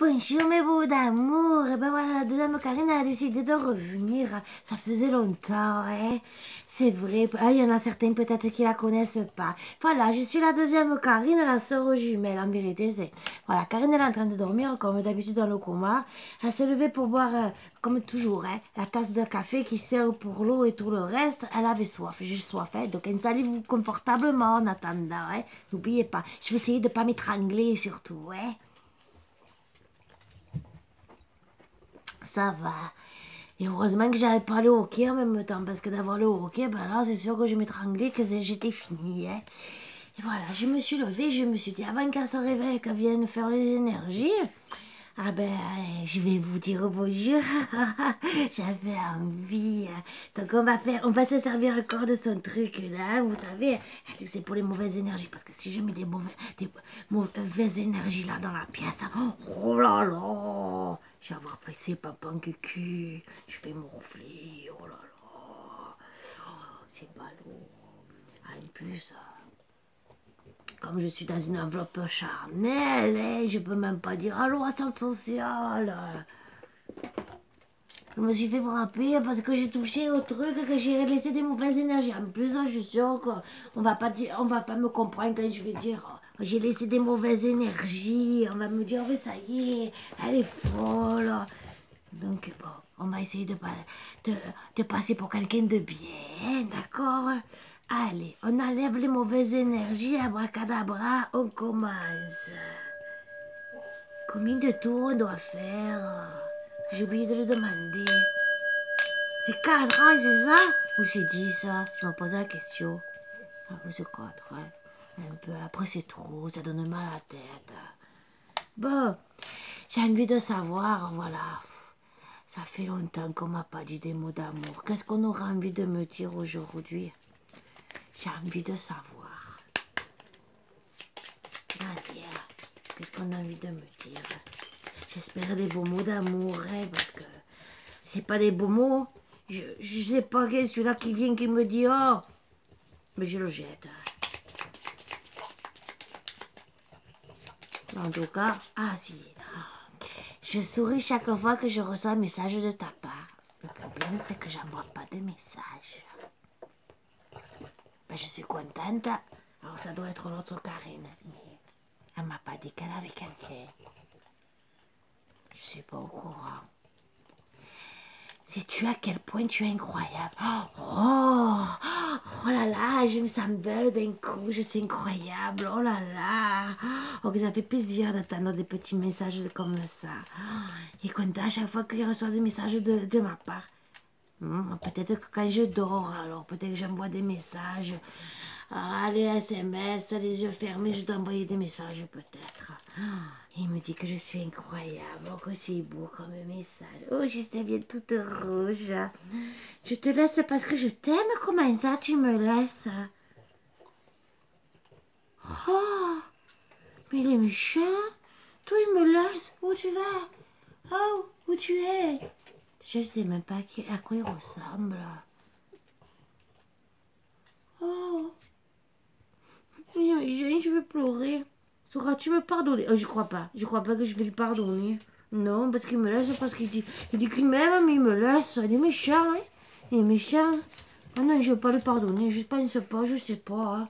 Bonjour mes beaux d'amour, et ben voilà, la deuxième Karine a décidé de revenir, ça faisait longtemps, hein. C'est vrai, ah, il y en a certains peut-être qui la connaissent pas. Voilà, je suis la deuxième Karine, la sœur jumelle, en vérité c'est... Voilà, Karine elle est en train de dormir comme d'habitude dans le coma, elle s'est levée pour boire, comme toujours, hein, la tasse de café qui sert pour l'eau et tout le reste, elle avait soif, j'ai soif, hein, donc installez-vous confortablement en attendant, hein. N'oubliez pas, je vais essayer de pas m'étrangler surtout, hein. Ça va. Et heureusement que j'avais pas le hockey en même temps, parce que d'avoir le hockey, ben là, c'est sûr que je m'étranglais, que j'étais finie. Hein. Et voilà, je me suis levée, je me suis dit, avant qu'elle se réveille, qu'elle vienne faire les énergies, ah ben, je vais vous dire bonjour. J'avais envie. Donc on va se servir encore de son truc là, vous savez. Elle dit que c'est pour les mauvaises énergies, parce que si je mets des mauvaises énergies là dans la pièce, oh là là, je vais avoir passé papa en cucu, je vais morfler, oh là là, oh, c'est ballot. En plus, comme je suis dans une enveloppe charnelle, hein, je peux même pas dire allô, attente sociale. Je me suis fait frapper parce que j'ai touché au truc, que j'ai laissé des mauvaises énergies. En plus, je suis sûre qu'on va pas dire, on va pas me comprendre quand je vais dire j'ai laissé des mauvaises énergies. On va me dire oui, ça y est, elle est folle. Donc bon, on va essayer de passer pour quelqu'un de bien, d'accord? Allez, on enlève les mauvaises énergies, abracadabra, on commence. Combien de tours on doit faire? J'ai oublié de le demander. C'est 4, hein, c'est ça? Ou c'est 10, hein? Je me posais la question. Ah, c'est 4, hein? Un peu, après c'est trop, ça donne mal à la tête. Bon, j'ai envie de savoir, voilà. Ça fait longtemps qu'on m'a pas dit des mots d'amour. Qu'est-ce qu'on aura envie de me dire aujourd'hui? J'ai envie de savoir. Allez, qu'est-ce qu'on a envie de me dire? J'espère des beaux mots d'amour, hein, parce que c'est pas des beaux mots. Je sais pas qui est celui-là qui vient qui me dit oh, mais je le jette. En tout cas, ah si, je souris chaque fois que je reçois un message de ta part. Le problème, c'est que j'envoie pas de message. Ben, je suis contente. Alors, ça doit être l'autre Karine. Mais elle m'a pas dit qu'elle avait quelqu'un. Je suis pas au courant. Sais-tu à quel point tu es incroyable? Oh, oh là là, je me sens belle d'un coup, je suis incroyable, oh là là. Oh, ça fait plaisir d'attendre des petits messages comme ça. Et quand à chaque fois que je reçois des messages de ma part, peut-être que quand je dors, alors peut-être que j'envoie des messages. Les SMS, les yeux fermés, je dois envoyer des messages peut-être. Il me dit que je suis incroyable, que c'est beau comme message. Oh, je deviens toute rouge. Je te laisse parce que je t'aime. Comment ça, tu me laisses? Oh, mais il est méchant. Toi, il me laisse. Où tu vas? Oh, où tu es? Je sais même pas à quoi il ressemble. Oh, je veux pleurer. Sauras-tu me pardonner? Oh, je crois pas. Je crois pas que je vais lui pardonner. Non, parce qu'il me laisse, parce qu'il dit qu'il m'aime, mais il me laisse. Il est méchant, hein? Il est méchant. Ah non, je veux pas le pardonner. Je pense pas, je sais pas. Hein.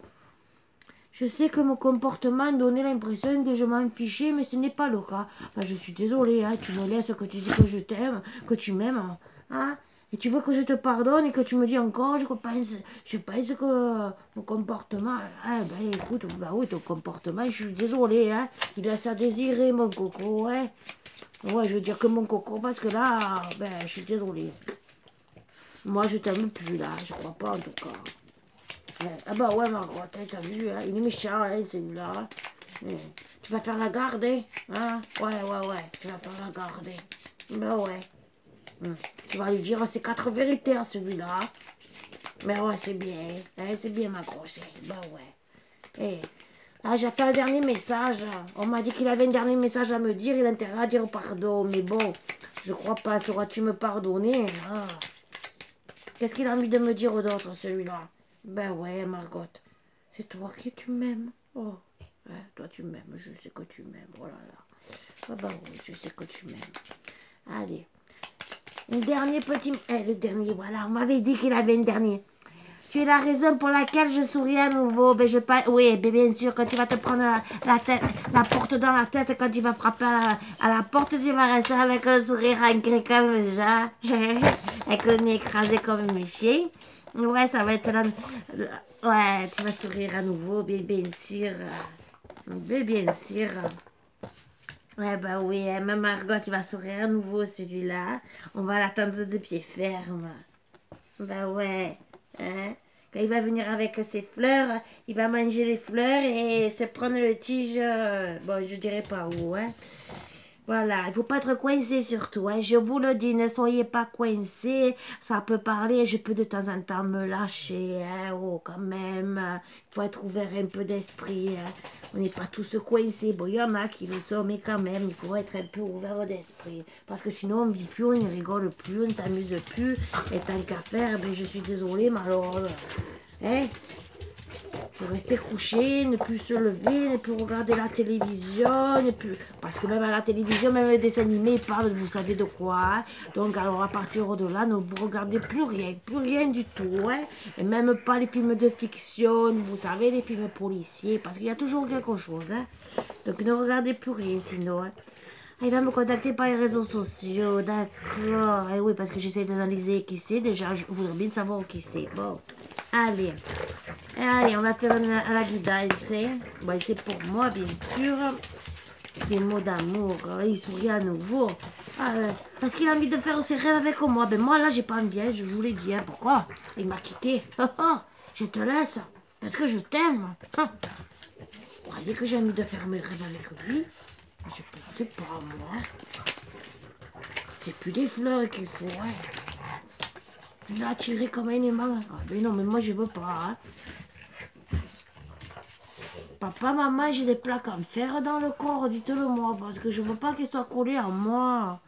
Je sais que mon comportement donnait l'impression que je m'en fichais, mais ce n'est pas le cas. Enfin, je suis désolée, hein. Tu me laisses, que tu dis que je t'aime, que tu m'aimes. Hein? Et tu veux que je te pardonne et que tu me dis encore, je pense que mon comportement, ah ben écoute, bah oui, ton comportement, je suis désolée, hein, il laisse à désirer, mon coco, hein. Ouais, je veux dire que mon coco, parce que là, ben, je suis désolée. Moi, je t'aime plus, là, je crois pas, en tout cas. Ouais. Ah bah ouais, Margot, t'as vu, hein, il est méchant, hein, celui-là. Tu vas faire la garder, hein, ouais, tu vas faire la garder. Ben ouais. Tu vas lui dire c'est 4 vérités à celui-là. Mais ouais, c'est bien. Hein, c'est bien, ma grosse. Bah ouais. Et là, j'ai fait un dernier message. On m'a dit qu'il avait un dernier message à me dire. Il a intérêt à dire pardon. Mais bon, je crois pas. Sauras-tu me pardonner? Hein? Qu'est-ce qu'il a envie de me dire d'autre, celui-là? Ben ouais, Margot. C'est toi qui tu m'aimes. Oh, ouais, toi tu m'aimes. Je sais que tu m'aimes. Oh là là. Ah bah oui, je sais que tu m'aimes. Allez. Un dernier petit... le dernier, voilà. On m'avait dit qu'il avait un dernier. Tu es la raison pour laquelle je souris à nouveau. Ben, oui, ben, bien sûr, quand tu vas te prendre la porte dans la tête, quand tu vas frapper à la porte, tu vas rester avec un sourire ancré comme ça. Avec le nez écrasé comme un chiens. Ouais, ça va être ouais, tu vas sourire à nouveau, bien sûr. Bien sûr. Ouais, bah oui, même Margot, tu vas sourire à nouveau, celui-là. On va l'attendre de pied ferme. Bah ouais. Hein? Quand il va venir avec ses fleurs, il va manger les fleurs et se prendre le tige. Bon, je dirais pas où, hein. Voilà, il faut pas être coincé surtout, hein. Je vous le dis, ne soyez pas coincés. Ça peut parler, je peux de temps en temps me lâcher, hein. Oh, quand même, il faut être ouvert un peu d'esprit, hein. On n'est pas tous coincés. Bon, il y en a qui le sont, mais quand même, il faut être un peu ouvert d'esprit. Parce que sinon, on ne vit plus, on ne rigole plus, on ne s'amuse plus. Et tant qu'à faire, ben, je suis désolée, mais alors, hein, faut rester couché, ne plus se lever, ne plus regarder la télévision, ne plus... Parce que même à la télévision, même les dessins animés, ils parlent, vous savez de quoi. Hein. Donc, alors, à partir de là, ne vous regardez plus rien du tout. Hein. Et même pas les films de fiction, vous savez, les films policiers, parce qu'il y a toujours quelque chose. Hein. Donc, ne regardez plus rien, sinon. Hein. Ah, il va me contacter par les réseaux sociaux, d'accord. Eh oui, parce que j'essaie d'analyser qui c'est. Déjà, je voudrais bien savoir qui c'est. Bon, allez. Allez, on va faire à la guidance. Bon, c'est pour moi, bien sûr. Des mots d'amour. Il sourit à nouveau. Ah, parce qu'il a envie de faire ses rêves avec moi. Ben moi, là, j'ai pas envie, je vous l'ai dit. Hein. Pourquoi? Il m'a quitté. Je te laisse. Parce que je t'aime. Vous croyez que j'ai envie de faire mes rêves avec lui? Je pensais pas, moi. C'est plus des fleurs qu'il faut, hein. Il l'a attiré comme un aimant. Ah ben non, mais moi, je veux pas, hein. Papa, maman, j'ai des plaques en fer dans le corps, dites-le moi, parce que je veux pas qu'ils soient collés à moi.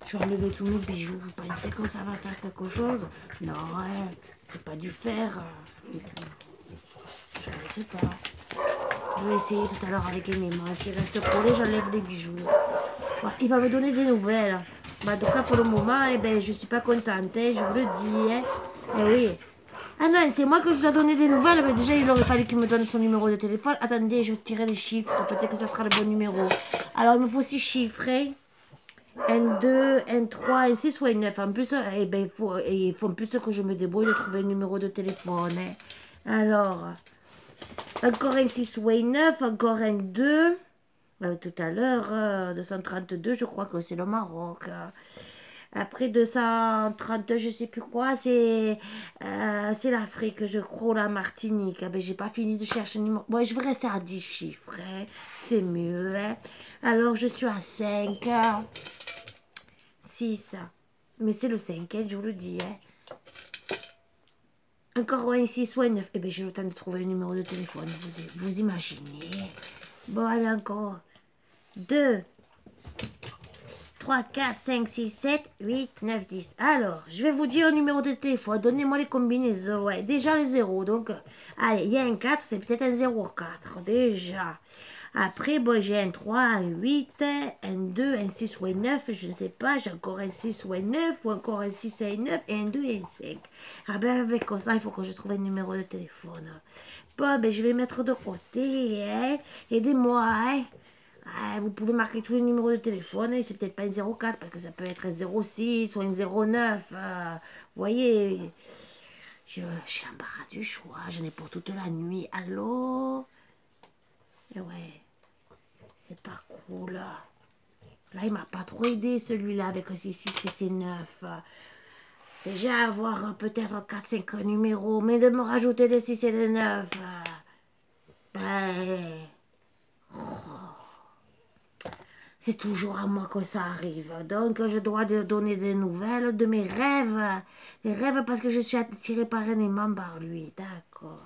Je vais enlever tous mes bijoux. Vous pensez que ça va faire quelque chose? Non, hein, c'est pas du fer. Je ne sais pas. Je vais essayer tout à l'heure avec un aimant. S'il reste collé, j'enlève les bijoux. Ouais, il va me donner des nouvelles. Bah, en tout cas, pour le moment, eh ben, je suis pas contente, hein, je vous le dis. Hein. Eh oui. Ah non, c'est moi que je dois donner des nouvelles, mais déjà il aurait fallu qu'il me donne son numéro de téléphone. Attendez, je vais tirer les chiffres, peut-être que ça sera le bon numéro. Alors il me faut 6 chiffres, hein. Un 2, un 3, un 6 ou un 9. En plus, eh ben, il faut en plus que je me débrouille de trouver un numéro de téléphone. Hein. Alors, encore un 6 ou un 9, encore un 2. Tout à l'heure, 232, je crois que c'est le Maroc. Après 230, je sais plus quoi, c'est l'Afrique, je crois, ou la Martinique. Ah ben, j'ai pas fini de chercher le numéro. Bon, je vais rester à 10 chiffres, hein. C'est mieux. Hein. Alors, je suis à 5, 6. Mais c'est le 5, hein, je vous le dis. Hein. Encore un 6 ou un 9. Eh bien, j'ai le temps de trouver le numéro de téléphone. Vous imaginez. Bon, allez, encore. 2, 3, 4, 5, 6, 7, 8, 9, 10. Alors, je vais vous dire le numéro de téléphone. Donnez-moi les combinaisons. Ouais, déjà les zéros. Donc, allez, il y a un 4, c'est peut-être un 0,4. Déjà. Après, bon, j'ai un 3, un 8, un 2, un 6 ou un 9. Je ne sais pas. J'ai encore un 6 ou un 9. Ou encore un 6 et un 9. Et un 2 et un 5. Ah ben, avec ça, il faut que je trouve un numéro de téléphone. Bon, ben, je vais mettre de côté. Hein. Aidez-moi, hein. Ah, vous pouvez marquer tous les numéros de téléphone, c'est peut-être pas un 04 parce que ça peut être un 06 ou un 09. Vous voyez, j'ai l'embarras du choix, j'en ai pour toute la nuit. Allô? Et ouais, c'est pas cool. Là, il m'a pas trop aidé celui-là avec c 6 et c 9. Déjà avoir peut-être 4-5 numéros, mais de me rajouter des 6 et des 9. Ben. C'est toujours à moi que ça arrive. Donc, je dois donner des nouvelles de mes rêves. Des rêves parce que je suis attirée par un aimant par lui. D'accord.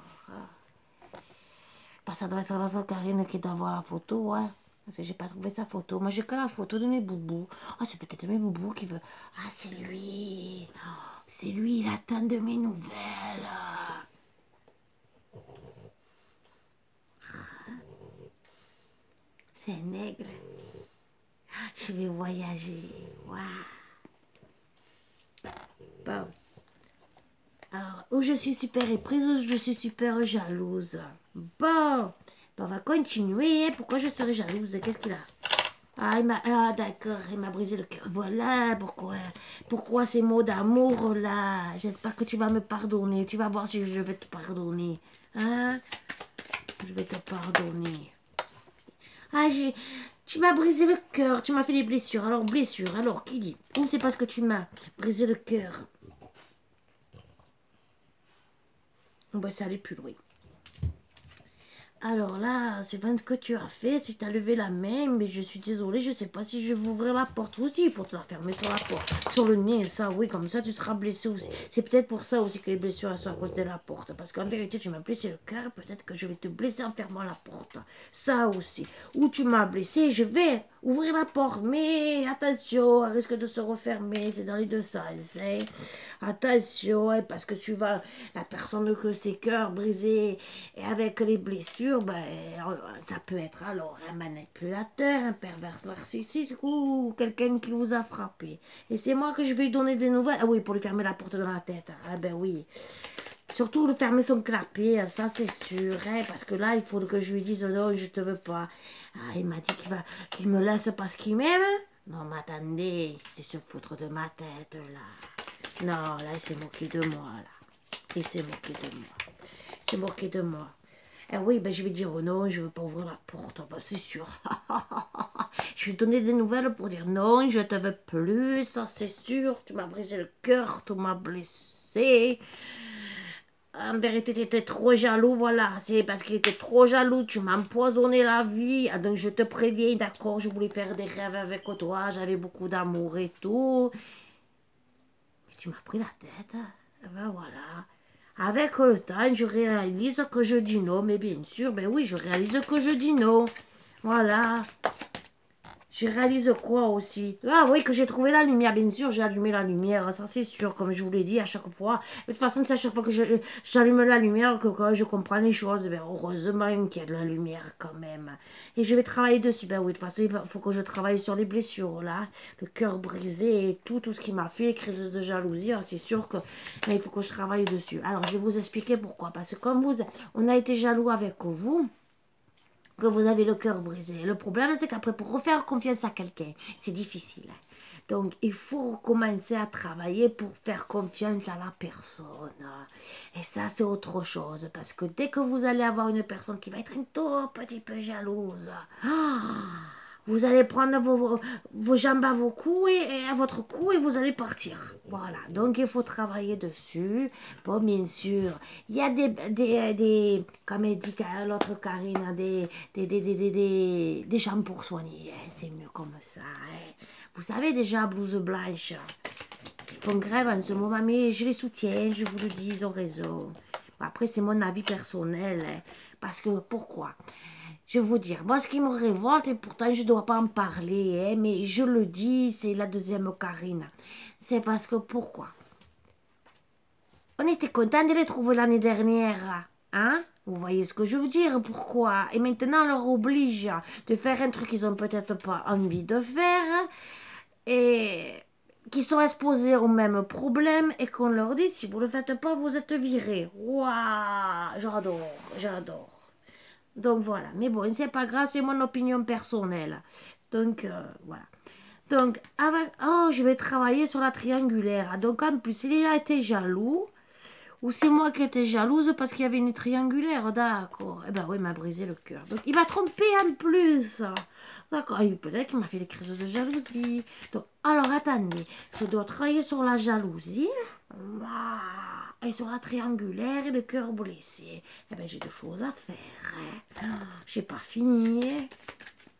Bah, ça doit être notre Karine qui doit voir la photo, hein. Parce que j'ai pas trouvé sa photo. Moi, j'ai que la photo de mes boubous. Ah, c'est peut-être mes boubous qui veut... Ah, c'est lui. Oh, c'est lui, il attend de mes nouvelles. C'est un aigle. Je vais voyager. Waouh. Bon. Alors, où je suis super éprise, où je suis super jalouse. Bon. On va continuer. Pourquoi je serais jalouse? Qu'est-ce qu'il a? Ah, d'accord, il m'a brisé le cœur. Voilà pourquoi ces mots d'amour là. J'espère que tu vas me pardonner. Tu vas voir si je vais te pardonner. Hein? Je vais te pardonner. Tu m'as brisé le cœur. Tu m'as fait des blessures. Alors, blessures. Alors, qui dit? Ou c'est parce que tu m'as brisé le cœur. On va aller plus loin. Alors là, c'est vrai ce que tu as fait, si tu as levé la main, mais je suis désolée, je sais pas si je vais ouvrir la porte aussi pour te la fermer sur la porte, sur le nez, ça, oui, comme ça tu seras blessé aussi. C'est peut-être pour ça aussi que les blessures elles sont à côté de la porte, parce qu'en vérité tu m'as blessé le cœur, peut-être que je vais te blesser en fermant la porte, ça aussi. Ou tu m'as blessé, je vais ouvrir la porte, mais attention, elle risque de se refermer, c'est dans les deux sens, hein. Attention, hein, parce que tu vas, la personne que ses cœurs brisés et avec les blessures, ben, ça peut être alors un manipulateur, un pervers narcissique ou quelqu'un qui vous a frappé. Et c'est moi que je vais lui donner des nouvelles. Ah oui, pour lui fermer la porte dans la tête. Ah ben oui. Surtout le fermer son clapier, ça c'est sûr, hein, parce que là, il faut que je lui dise non, je te veux pas. Ah, il m'a dit qu'il me laisse parce qu'il m'aime. Non, mais attendez, c'est se foutre de ma tête, là. Non, là, il s'est moqué de moi, là. Il s'est moqué de moi. Il s'est moqué de moi. Eh oui, ben je vais dire non, je ne veux pas ouvrir la porte, ben, c'est sûr. Je vais donner des nouvelles pour dire non, je te veux plus, ça c'est sûr. Tu m'as brisé le cœur, tu m'as blessé. En vérité, tu étais trop jaloux, voilà. C'est parce qu'il était trop jaloux, tu m'as empoisonné la vie. Ah, donc je te préviens, d'accord, je voulais faire des rêves avec toi, j'avais beaucoup d'amour et tout. Tu m'as pris la tête. Eh ben voilà. Avec le temps, je réalise que je dis non. Mais bien sûr, ben oui, je réalise que je dis non. Voilà. Je réalise quoi aussi? Ah oui, que j'ai trouvé la lumière. Bien sûr, j'ai allumé la lumière. Ça, c'est sûr, comme je vous l'ai dit à chaque fois. De toute façon, c'est à chaque fois que j'allume la lumière que quand je comprends les choses. Ben, heureusement qu'il y a de la lumière quand même. Et je vais travailler dessus. Ben oui, de toute façon, il faut que je travaille sur les blessures, là. Le cœur brisé et tout ce qui m'a fait, les crises de jalousie. C'est sûr que il faut que je travaille dessus. Alors, je vais vous expliquer pourquoi. Parce que comme on a été jaloux avec vous, que vous avez le cœur brisé. Le problème, c'est qu'après, pour refaire confiance à quelqu'un, c'est difficile. Donc, il faut commencer à travailler pour faire confiance à la personne. Et ça, c'est autre chose. Parce que dès que vous allez avoir une personne qui va être un tout petit peu jalouse, vous allez prendre vos jambes à vos coups et à votre cou et vous allez partir. Voilà, donc il faut travailler dessus. Bon, bien sûr, il y a comme elle dit l'autre Karine, des jambes pour soigner. Hein. C'est mieux comme ça. Hein. Vous savez déjà, blouse blanche, qui font grève en ce moment, mais je les soutiens, je vous le dis, ils ont raison. Après, c'est mon avis personnel. Hein, parce que, pourquoi? Je vais vous dire, moi ce qui me révolte, et pourtant je ne dois pas en parler, hein, mais je le dis, c'est la deuxième Karine. C'est parce que pourquoi? On était content de les trouver l'année dernière, hein? Vous voyez ce que je veux dire? Pourquoi? Et maintenant on leur oblige de faire un truc qu'ils n'ont peut-être pas envie de faire, et qui sont exposés au même problème, et qu'on leur dit, si vous ne le faites pas, vous êtes virés. Waouh! J'adore, j'adore. Donc voilà, mais bon, c'est pas grave, c'est mon opinion personnelle. Donc voilà. Donc, je vais travailler sur la triangulaire. Donc en plus, il a été jaloux, ou c'est moi qui étais jalouse parce qu'il y avait une triangulaire, d'accord. Eh ben oui, il m'a brisé le cœur. Donc il m'a trompé en plus. D'accord, peut-être qu'il m'a fait des crises de jalousie. Donc, alors attendez, je dois travailler sur la jalousie. Et sur la triangulaire et le cœur blessé. Eh ben j'ai deux choses à faire. Hein. J'ai pas fini.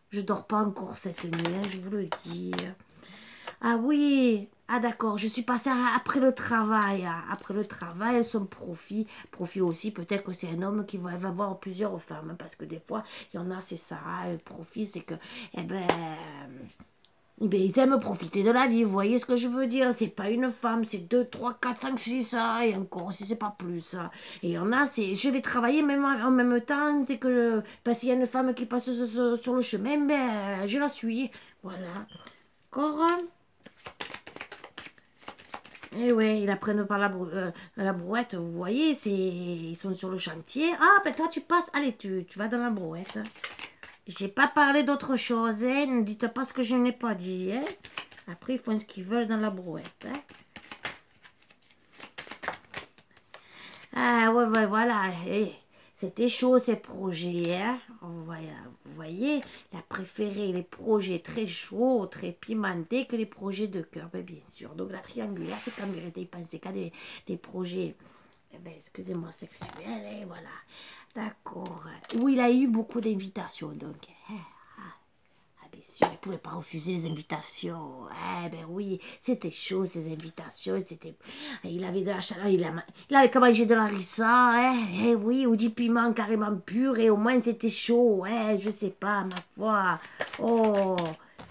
Je dors pas encore cette nuit, hein, je vous le dis. Ah oui, ah d'accord, je suis passée après le travail. Après le travail, son profit. Profit aussi, peut-être que c'est un homme qui va avoir plusieurs femmes. Parce que des fois, il y en a, c'est ça. Le profit, c'est que, eh ben, Eh bien, ils aiment profiter de la vie, vous voyez ce que je veux dire? C'est pas une femme, c'est 2, 3, 4, 5, 6, ça, et encore, si c'est pas plus, ça. Et il y en a, c'est, je vais travailler même en même temps, c'est que, parce qu'il y a une femme qui passe sur le chemin, ben, je la suis. Voilà. Encore. Et ouais, ils la prennent par la brouette, vous voyez, ils sont sur le chantier. Ah, ben toi, tu passes, allez, tu vas dans la brouette. J'ai pas parlé d'autre chose, hein. Ne dites pas ce que je n'ai pas dit, hein. Après, ils font ce qu'ils veulent dans la brouette, hein. Ah, ouais, ouais, voilà. Eh, c'était chaud, ces projets, hein. Voilà, vous voyez, elle a préféré les projets très chauds, très pimentés que les projets de cœur, ben, bien sûr. Donc, la triangulaire, c'est comme il pensait qu'à des projets, eh ben, excusez-moi, sexuels, et voilà. D'accord. Où il a eu beaucoup d'invitations, donc. Hein. Bien sûr, il ne pouvait pas refuser les invitations. Eh ben oui, c'était chaud ces invitations. Il avait de la chaleur, il avait qu'à manger de la rissa, hein. Eh oui, ou du piment carrément pur, et au moins c'était chaud, hein. Je sais pas, ma foi. Oh,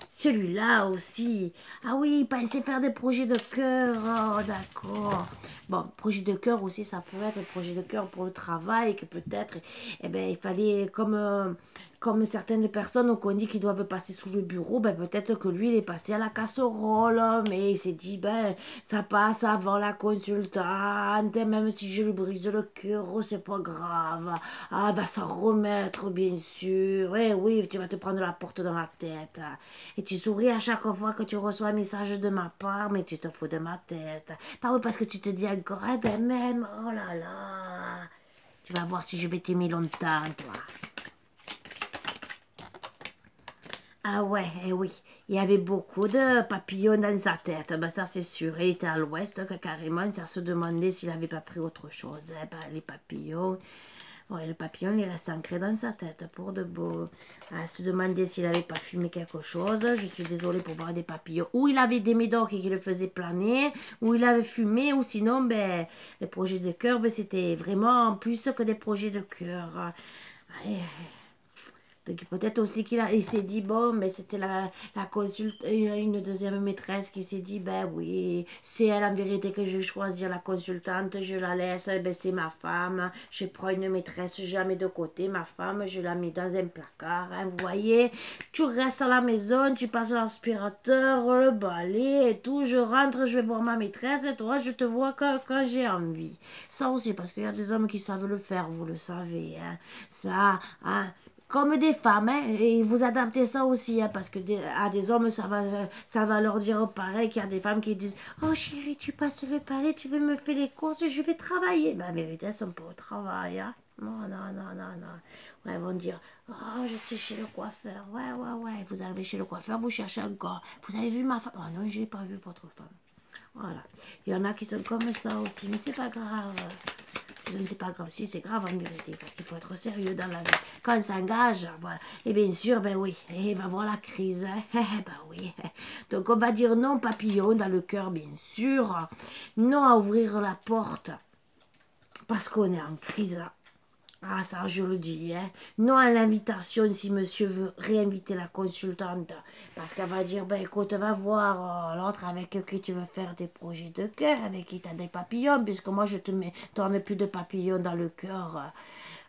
celui-là aussi. Ah oui, il pensait faire des projets de cœur. Oh, d'accord. Bon, projet de cœur aussi, ça pourrait être un projet de cœur pour le travail, que peut-être, eh ben, il fallait, comme certaines personnes qu'on dit qu'ils doivent passer sous le bureau, ben, peut-être que lui, il est passé à la casserole, mais il s'est dit, ben, ça passe avant la consultante, et même si je lui brise le cœur, oh, c'est pas grave. Ah, va s'en remettre, bien sûr. Eh oui, tu vas te prendre la porte dans la tête. Et tu souris à chaque fois que tu reçois un message de ma part, mais tu te fous de ma tête. Pas oui, parce que tu te dis encore, eh ben même, oh là là. Tu vas voir si je vais t'aimer longtemps, toi. Ah ouais, eh oui, il y avait beaucoup de papillons dans sa tête, ben ça c'est sûr. Il était à l'ouest, que carrément, ça se demandait s'il n'avait pas pris autre chose. Eh ben, les papillons, ouais, le papillon, il reste ancré dans sa tête, pour de beau. À se demander s'il n'avait pas fumé quelque chose. Je suis désolée pour voir des papillons. Ou il avait des médocs qui le faisaient planer, ou il avait fumé, ou sinon, ben, les projets de cœur, ben, c'était vraiment plus que des projets de cœur. Ouais. Donc peut-être aussi il s'est dit, bon, mais c'était la consulte, une deuxième maîtresse qui s'est dit, ben oui, c'est elle en vérité que je vais choisir la consultante, je la laisse, ben c'est ma femme, je prends une maîtresse, je la mets de côté, ma femme, je la mets dans un placard, hein, vous voyez, tu restes à la maison, tu passes l'aspirateur, le balai et tout, je rentre, je vais voir ma maîtresse, et toi, je te vois quand j'ai envie. Ça aussi, parce qu'il y a des hommes qui savent le faire, vous le savez, hein, ça, hein. Comme des femmes, hein, et vous adaptez ça aussi, hein, parce que à des hommes, ça va leur dire pareil qu'il y a des femmes qui disent « Oh chérie, tu passes le palais, tu veux me faire les courses, je vais travailler. » Ben, en vérité, elles sont pas au travail, hein. Non, non, non, non, non. Ouais, elles vont dire « Oh, je suis chez le coiffeur. » Ouais, ouais, ouais. Vous arrivez chez le coiffeur, vous cherchez encore. Vous avez vu ma femme? Oh non, je n'ai pas vu votre femme. Voilà. Il y en a qui sont comme ça aussi, mais c'est pas grave. C'est pas grave, si c'est grave en vérité, parce qu'il faut être sérieux dans la vie. Quand on s'engage, voilà. Et bien sûr, ben oui, et va voir la crise, hein. Ben oui. Donc on va dire non papillon dans le cœur, bien sûr. Non à ouvrir la porte, parce qu'on est en crise. Ah, ça, je le dis, hein. Non à l'invitation si monsieur veut réinviter la consultante. Parce qu'elle va dire, ben écoute, va voir l'autre avec qui tu veux faire des projets de cœur, avec qui tu as des papillons, puisque moi, je te mets, t'en ai plus de papillons dans le cœur.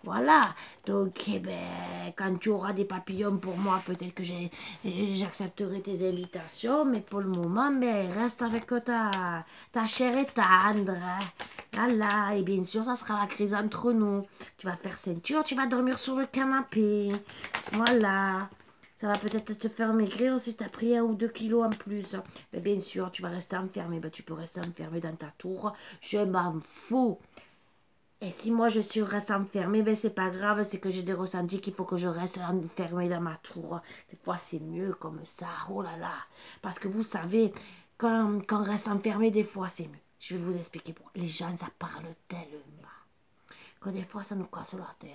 Voilà. Donc, eh ben, quand tu auras des papillons pour moi, peut-être que j'accepterai tes invitations, mais pour le moment, ben, reste avec ta chair est tendre. Hein. Voilà, et bien sûr, ça sera la crise entre nous. Tu vas faire ceinture, tu vas dormir sur le canapé. Voilà. Ça va peut-être te faire maigrir si tu as pris 1 ou 2 kilos en plus. Mais bien sûr, tu vas rester enfermé. Ben, tu peux rester enfermé dans ta tour. Je m'en fous. Et si moi je reste enfermée, ben c'est pas grave, c'est que j'ai des ressentis qu'il faut que je reste enfermée dans ma tour. Des fois c'est mieux comme ça, oh là là. Parce que vous savez, quand on reste enfermé, des fois c'est mieux. Je vais vous expliquer pourquoi. Les gens, ça parle tellement. Que des fois ça nous casse la tête.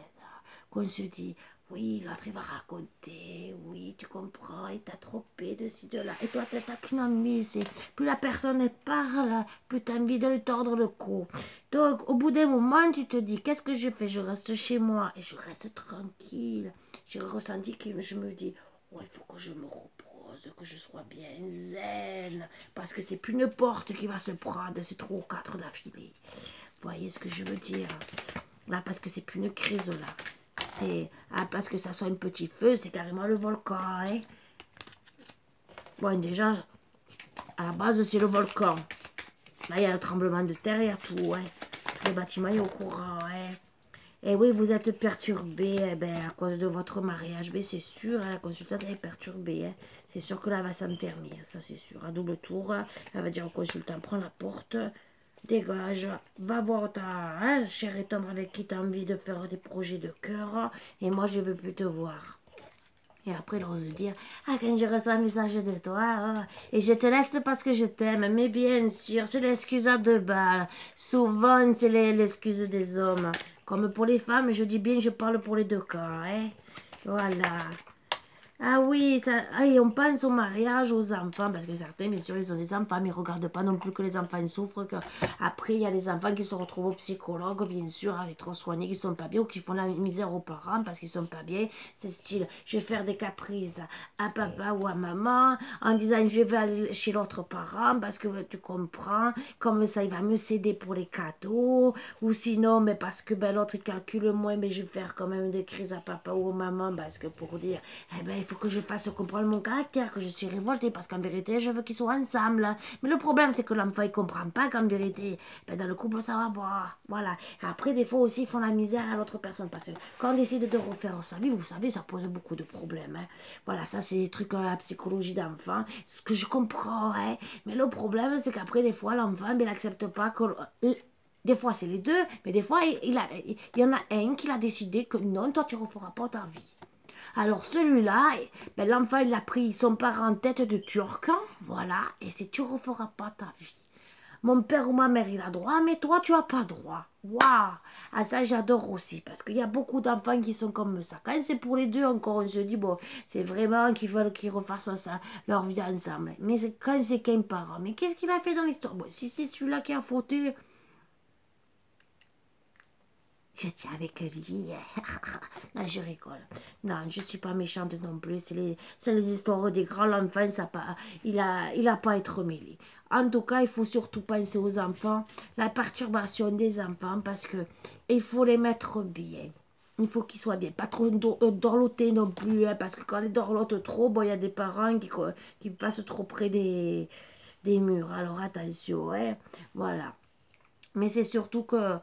Qu'on se dit, oui, l'autre il va raconter, oui, tu comprends, il t'a trompé de ci, de là. Et toi, t'as qu'une envie, c'est plus la personne parle, plus t'as envie de lui tordre le cou. Donc, au bout d'un moment, tu te dis, qu'est-ce que je fais? Je reste chez moi et je reste tranquille. J'ai ressenti que je me dis, oh, il faut que je me repose. chose que je sois bien zen, parce que c'est plus une porte qui va se prendre, c'est 3 ou 4 d'affilée. Vous voyez ce que je veux dire? Là, parce que c'est plus une crise, là. C'est... Ah, parce que ça sent un petit feu, c'est carrément le volcan, hein. Bon, déjà, à la base, c'est le volcan. Là, il y a le tremblement de terre, il y a tout, hein. Le bâtiment est au courant, hein. Et oui, vous êtes perturbé eh ben, à cause de votre mariage. Mais c'est sûr, hein, la consultante est perturbée. Hein. C'est sûr que là, elle va s'enfermer. Ça, c'est sûr. À double tour, elle va dire au consultant, prends la porte, dégage, va voir ta chère et tendre avec qui tu as envie de faire des projets de cœur. Et moi, je ne veux plus te voir. Et après, il ose dire, ah, quand je reçois un message de toi, et je te laisse parce que je t'aime. Mais bien sûr, c'est l'excuse à 2 balles. Souvent, c'est l'excuse des hommes. Comme pour les femmes, je dis bien, je parle pour les 2 cas. Hein? Voilà. Ah oui, ça, et on pense au mariage, aux enfants, parce que certains, bien sûr, ils ont des enfants, mais ils ne regardent pas non plus que les enfants souffrent. Après, il y a des enfants qui se retrouvent au psychologue, bien sûr, à être trop soignés, qui ne sont pas bien, ou qui font la misère aux parents parce qu'ils ne sont pas bien. C'est style, je vais faire des caprices à papa ou à maman, en disant, je vais aller chez l'autre parent, parce que tu comprends, comme ça, il va me céder pour les cadeaux, ou sinon, mais parce que ben, l'autre, il calcule moins, mais je vais faire quand même des crises à papa ou à maman, parce que pour dire, eh ben, il faut que je fasse comprendre mon caractère, que je suis révoltée, parce qu'en vérité, je veux qu'ils soient ensemble. Mais le problème, c'est que l'enfant, il comprend pas qu'en vérité, ben, dans le couple, ça va pas. Voilà. Après, des fois aussi, ils font la misère à l'autre personne, parce que quand on décide de refaire sa vie, vous savez, ça pose beaucoup de problèmes. Hein. Voilà, ça, c'est des trucs à la psychologie d'enfant, ce que je comprends. Hein. Mais le problème, c'est qu'apré, des fois, l'enfant, ben, il n'accepte pas que... Des fois, c'est les deux, mais des fois, il y en a un qui a décidé que non, toi, tu ne referas pas ta vie. Alors celui-là, ben, l'enfant, il a pris son parent en tête de turc, hein, voilà, et c'est tu referas pas ta vie. Mon père ou ma mère, il a droit, mais toi, tu as pas droit. Waouh! Ah, ça, j'adore aussi, parce qu'il y a beaucoup d'enfants qui sont comme ça. Quand c'est pour les deux, encore, on se dit, bon, c'est vraiment qu'ils veulent qu'ils refassent ça, leur vie ensemble. Mais quand c'est qu'un parent, mais qu'est-ce qu'il a fait dans l'histoire? Bon, si c'est celui-là qui a fauté, je tiens avec lui. Non, je rigole. Non, je suis pas méchante non plus. C'est les histoires des grands. L'enfant, il a pas à être mêlé. En tout cas, il faut surtout penser aux enfants, la perturbation des enfants, parce que il faut les mettre bien. Il faut qu'ils soient bien. Pas trop dorlotés non plus, hein, parce que quand ils dorlotent trop, bon, il y a des parents qui passent trop près des murs. Alors attention, hein. Voilà. Mais c'est surtout que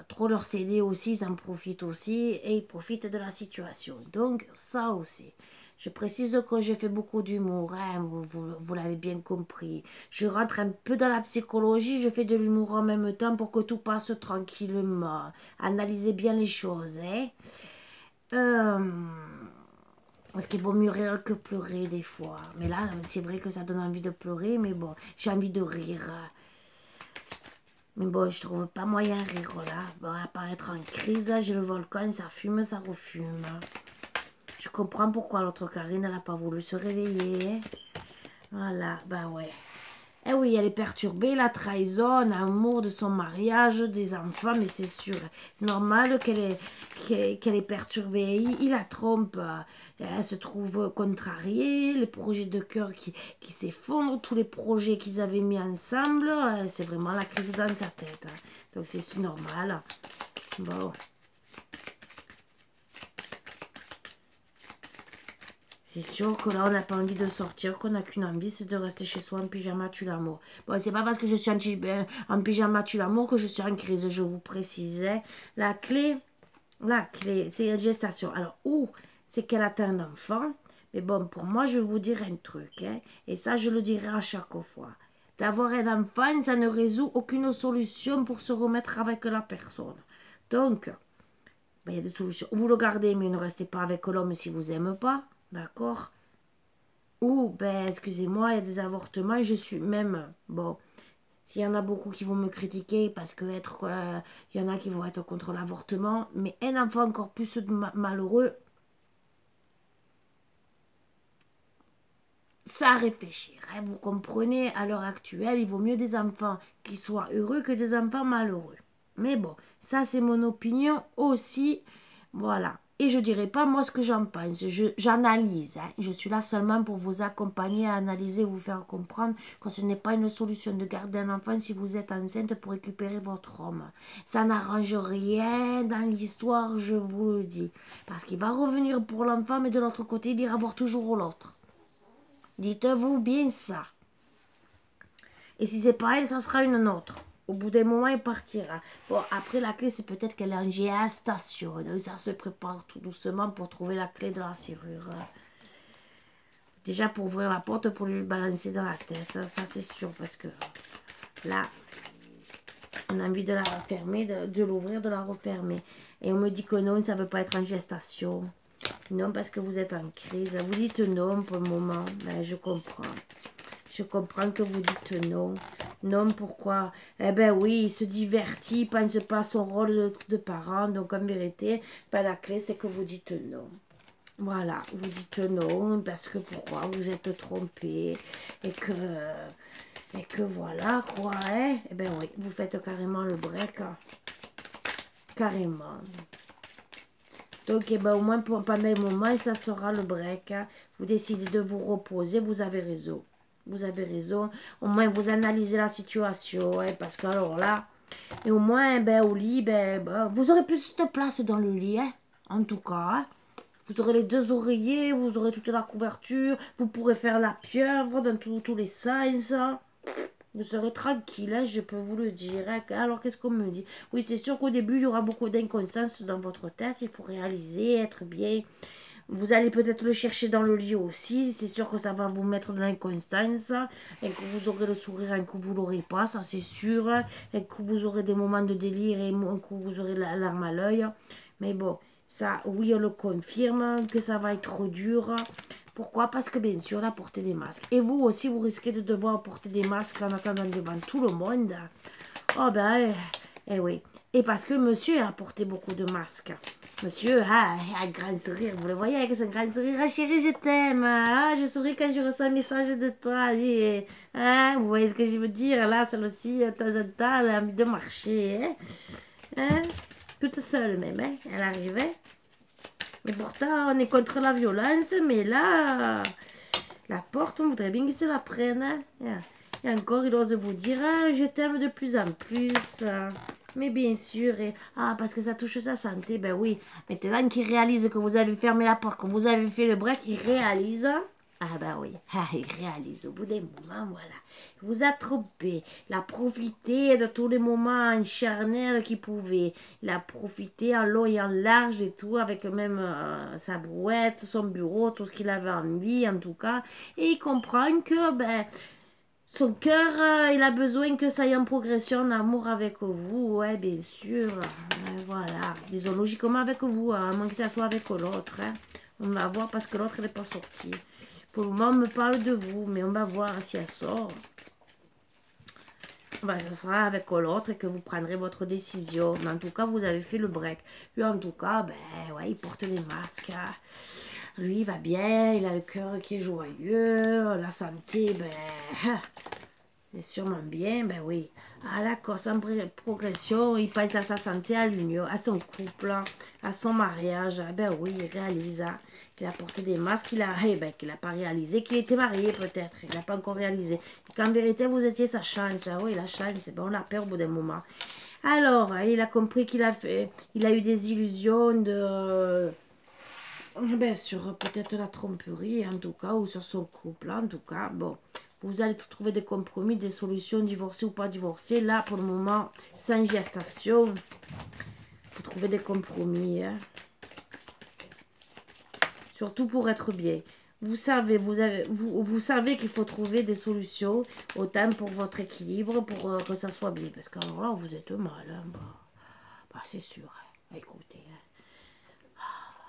trop leur céder aussi, ils en profitent aussi et ils profitent de la situation. Donc ça aussi. Je précise que je fais beaucoup d'humour, hein, vous l'avez bien compris. Je rentre un peu dans la psychologie, je fais de l'humour en même temps pour que tout passe tranquillement. Analysez bien les choses. Hein. Parce qu'il vaut mieux rire que pleurer des fois. Mais là, c'est vrai que ça donne envie de pleurer, mais bon, j'ai envie de rire. Mais bon, je trouve pas moyen de rire là. Bon, à part être en crise, j'ai le volcan, ça fume, ça refume. Je comprends pourquoi l'autre Karine, elle n'a pas voulu se réveiller. Voilà, bah ouais. Eh oui, elle est perturbée, la trahison, l'amour de son mariage, des enfants, mais c'est sûr. C'est normal qu'elle est perturbée. Il la trompe. Elle se trouve contrariée, les projets de cœur qui s'effondrent, tous les projets qu'ils avaient mis ensemble, c'est vraiment la crise dans sa tête. Donc c'est normal. Bon. C'est sûr que là, on n'a pas envie de sortir, qu'on n'a qu'une envie, c'est de rester chez soi en pyjama tue l'amour. Bon, c'est pas parce que je suis en pyjama tue l'amour que je suis en crise, je vous précisais. La clé, c'est la gestation. Alors, c'est qu'elle atteint un enfant. Mais bon, pour moi, je vais vous dire un truc. Hein, et ça, je le dirai à chaque fois. D'avoir un enfant, ça ne résout aucune solution pour se remettre avec la personne. Donc, il y a des solutions. Vous le gardez, mais ne restez pas avec l'homme si vous n'aimez pas. D'accord? Ou, ben, excusez-moi, il y a des avortements, je suis même, bon, s'il y en a beaucoup qui vont me critiquer parce que il y en a qui vont être contre l'avortement, mais un enfant encore plus malheureux, ça à réfléchir, hein, vous comprenez, à l'heure actuelle, il vaut mieux des enfants qui soient heureux que des enfants malheureux. Mais bon, ça c'est mon opinion aussi, voilà. Et je dirai pas moi ce que j'en pense, j'analyse. Hein. Je suis là seulement pour vous accompagner à analyser, vous faire comprendre que ce n'est pas une solution de garder un enfant si vous êtes enceinte pour récupérer votre homme. Ça n'arrange rien dans l'histoire, je vous le dis. Parce qu'il va revenir pour l'enfant, mais de l'autre côté, il ira voir toujours l'autre. Dites-vous bien ça. Et si c'est pas elle, ça sera une autre. Au bout d'un moment, il partira. Bon, après, la clé, c'est peut-être qu'elle est en gestation. Donc, ça se prépare tout doucement pour trouver la clé de la serrure. Déjà, pour ouvrir la porte, pour lui balancer dans la tête. Ça, c'est sûr, parce que là, on a envie de la refermer, de l'ouvrir, de la refermer. Et on me dit que non, ça ne veut pas être en gestation. Non, parce que vous êtes en crise. Vous dites non pour le moment. Ben, je comprends. Je comprends que vous dites non. Non, pourquoi? Eh ben oui, il se divertit, il pense pas à son rôle de parent. Donc en vérité, ben, la clé, c'est que vous dites non. Voilà, vous dites non, parce que pourquoi? Vous êtes trompé. Et que voilà, quoi, hein? Eh ben oui, vous faites carrément le break. Hein. Carrément. Donc, eh ben, au moins, pendant un moment, ça sera le break. Hein. Vous décidez de vous reposer, vous avez raison. Vous avez raison. Au moins, vous analysez la situation. Hein, parce que, alors là, et au moins, ben, au lit, vous aurez plus de place dans le lit. Hein, en tout cas. Hein. Vous aurez les 2 oreillers, vous aurez toute la couverture. Vous pourrez faire la pieuvre dans tous les sens. Hein. Vous serez tranquille, hein, je peux vous le dire. Hein. Alors, qu'est-ce qu'on me dit? Oui, c'est sûr qu'au début, il y aura beaucoup d'inconscience dans votre tête. Il faut réaliser, être bien. Vous allez peut-être le chercher dans le lit aussi. C'est sûr que ça va vous mettre de l'inconstance. Et que vous aurez le sourire et que vous ne l'aurez pas, ça c'est sûr. Et que vous aurez des moments de délire et que vous aurez la larme à l'œil. Mais bon, ça, oui, on le confirme, que ça va être dur. Pourquoi? Parce que bien sûr, on a porté des masques. Et vous aussi, vous risquez de devoir porter des masques en attendant devant tout le monde. Oh ben, oui. Et parce que monsieur a porté beaucoup de masques. Monsieur a un grand sourire. Vous le voyez avec son grand sourire. Ah chérie, je t'aime. Ah, je souris quand je reçois un message de toi. Et, ah, vous voyez ce que je veux dire? Là, celle-ci, de temps en temps, elle a envie de marcher. Hein? Toute seule même. Hein? Elle arrivait. Mais pourtant, on est contre la violence, mais là, la porte, on voudrait bien qu'ils se la prennent. Hein. Et encore, il ose vous dire, ah, je t'aime de plus en plus. Mais bien sûr, parce que ça touche sa santé, ben oui. Maintenant qu'il réalise que vous avez fermé la porte, que vous avez fait le break, il réalise. Ah ben oui, il réalise au bout des moments, voilà. Il vous a trompé. Il a profité de tous les moments charnels qu'il pouvait. Il a profité en long et en large et tout, avec même sa brouette, son bureau, tout ce qu'il avait envie en tout cas. Et il comprend que son cœur, il a besoin que ça aille en progression en amour avec vous, ouais, bien sûr. Voilà, disons logiquement avec vous, à moins que ça soit avec l'autre. Hein. On va voir parce que l'autre n'est pas sorti. Pour le moment, on me parle de vous, mais on va voir si elle sort. Ça sera avec l'autre et que vous prendrez votre décision. Mais en tout cas, vous avez fait le break. Lui, en tout cas, ouais, il porte des masques. Lui, il va bien, il a le cœur qui est joyeux, la santé, il est sûrement bien, oui. Ah d'accord, sans progression, il pense à sa santé, à l'union, à son couple, à son mariage. Oui, il réalise qu'il a porté des masques, qu'il n'a pas réalisé qu'il était marié peut-être, il n'a pas encore réalisé. Et qu'en vérité, vous étiez sa chance, oui, la chance, on la perd au bout d'un moment. Alors, il a compris il a eu des illusions de... sur peut-être la tromperie, en tout cas, ou sur son couple, en tout cas, bon. Vous allez trouver des compromis, des solutions, divorcer ou pas divorcer. Là, pour le moment, sans gestation, vous trouvez des compromis. Hein. Surtout pour être bien. Vous savez, vous savez qu'il faut trouver des solutions, autant pour votre équilibre, pour que ça soit bien. Parce que alors là, vous êtes mal. Hein. C'est sûr. Hein. Écoutez. Hein.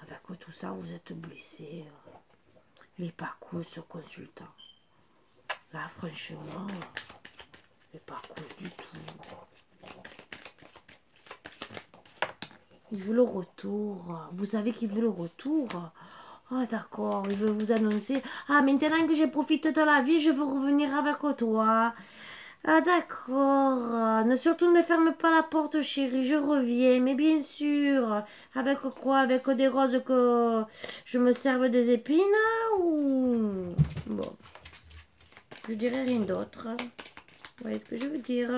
Avec tout ça, vous êtes blessé. Il n'est pas cool, ce consultant. Là, franchement, il n'est pas cool du tout. Il veut le retour. Vous savez qu'il veut le retour. Ah, d'accord, il veut vous annoncer. Ah, maintenant que j'ai profité de la vie, je veux revenir avec toi. Ah d'accord. Surtout ne ferme pas la porte, chérie. Je reviens. Mais bien sûr. Avec quoi? Avec des roses que je me serve des épines ou... Bon, je dirais rien d'autre. Vous voyez ce que je veux dire?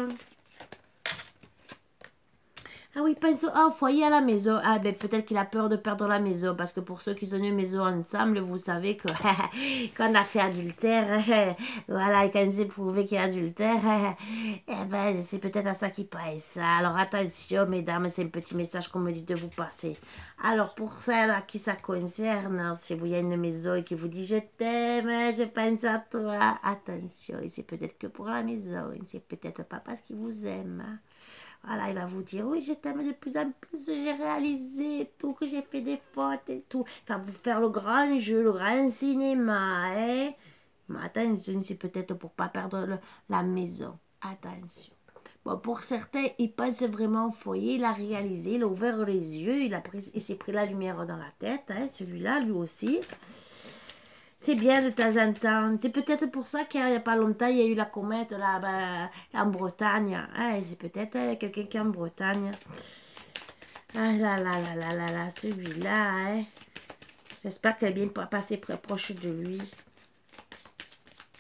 Ah oui, pense au foyer à la maison. Ah ben peut-être qu'il a peur de perdre la maison parce que pour ceux qui sont une maison ensemble, vous savez que quand on a fait adultère, voilà, et quand c'est prouvé qu'il y a adultère, eh ben c'est peut-être à ça qu'il pense. Alors attention mesdames, c'est un petit message qu'on me dit de vous passer. Alors pour celles à qui ça concerne, si vous y a une maison et qui vous dit je t'aime, je pense à toi, attention, et c'est peut-être que pour la maison, c'est peut-être pas parce qu'il vous aime. Voilà, il va vous dire, oui, je t'aime de plus en plus, j'ai réalisé tout, que j'ai fait des fautes et tout. Il va vous faire le grand jeu, le grand cinéma, hein. Mais attention, c'est peut-être pour pas perdre la maison. Attention. Bon, pour certains, il pense vraiment au foyer, il a réalisé, il a ouvert les yeux, il s'est pris la lumière dans la tête, hein, celui-là, lui aussi. C'est bien de temps en temps. C'est peut-être pour ça qu'il n'y a pas longtemps, il y a eu la comète là-bas en Bretagne. Ah, c'est peut-être quelqu'un qui est en Bretagne. Ah là là là là là là, celui-là. Hein. J'espère qu'elle est bien passée proche de lui.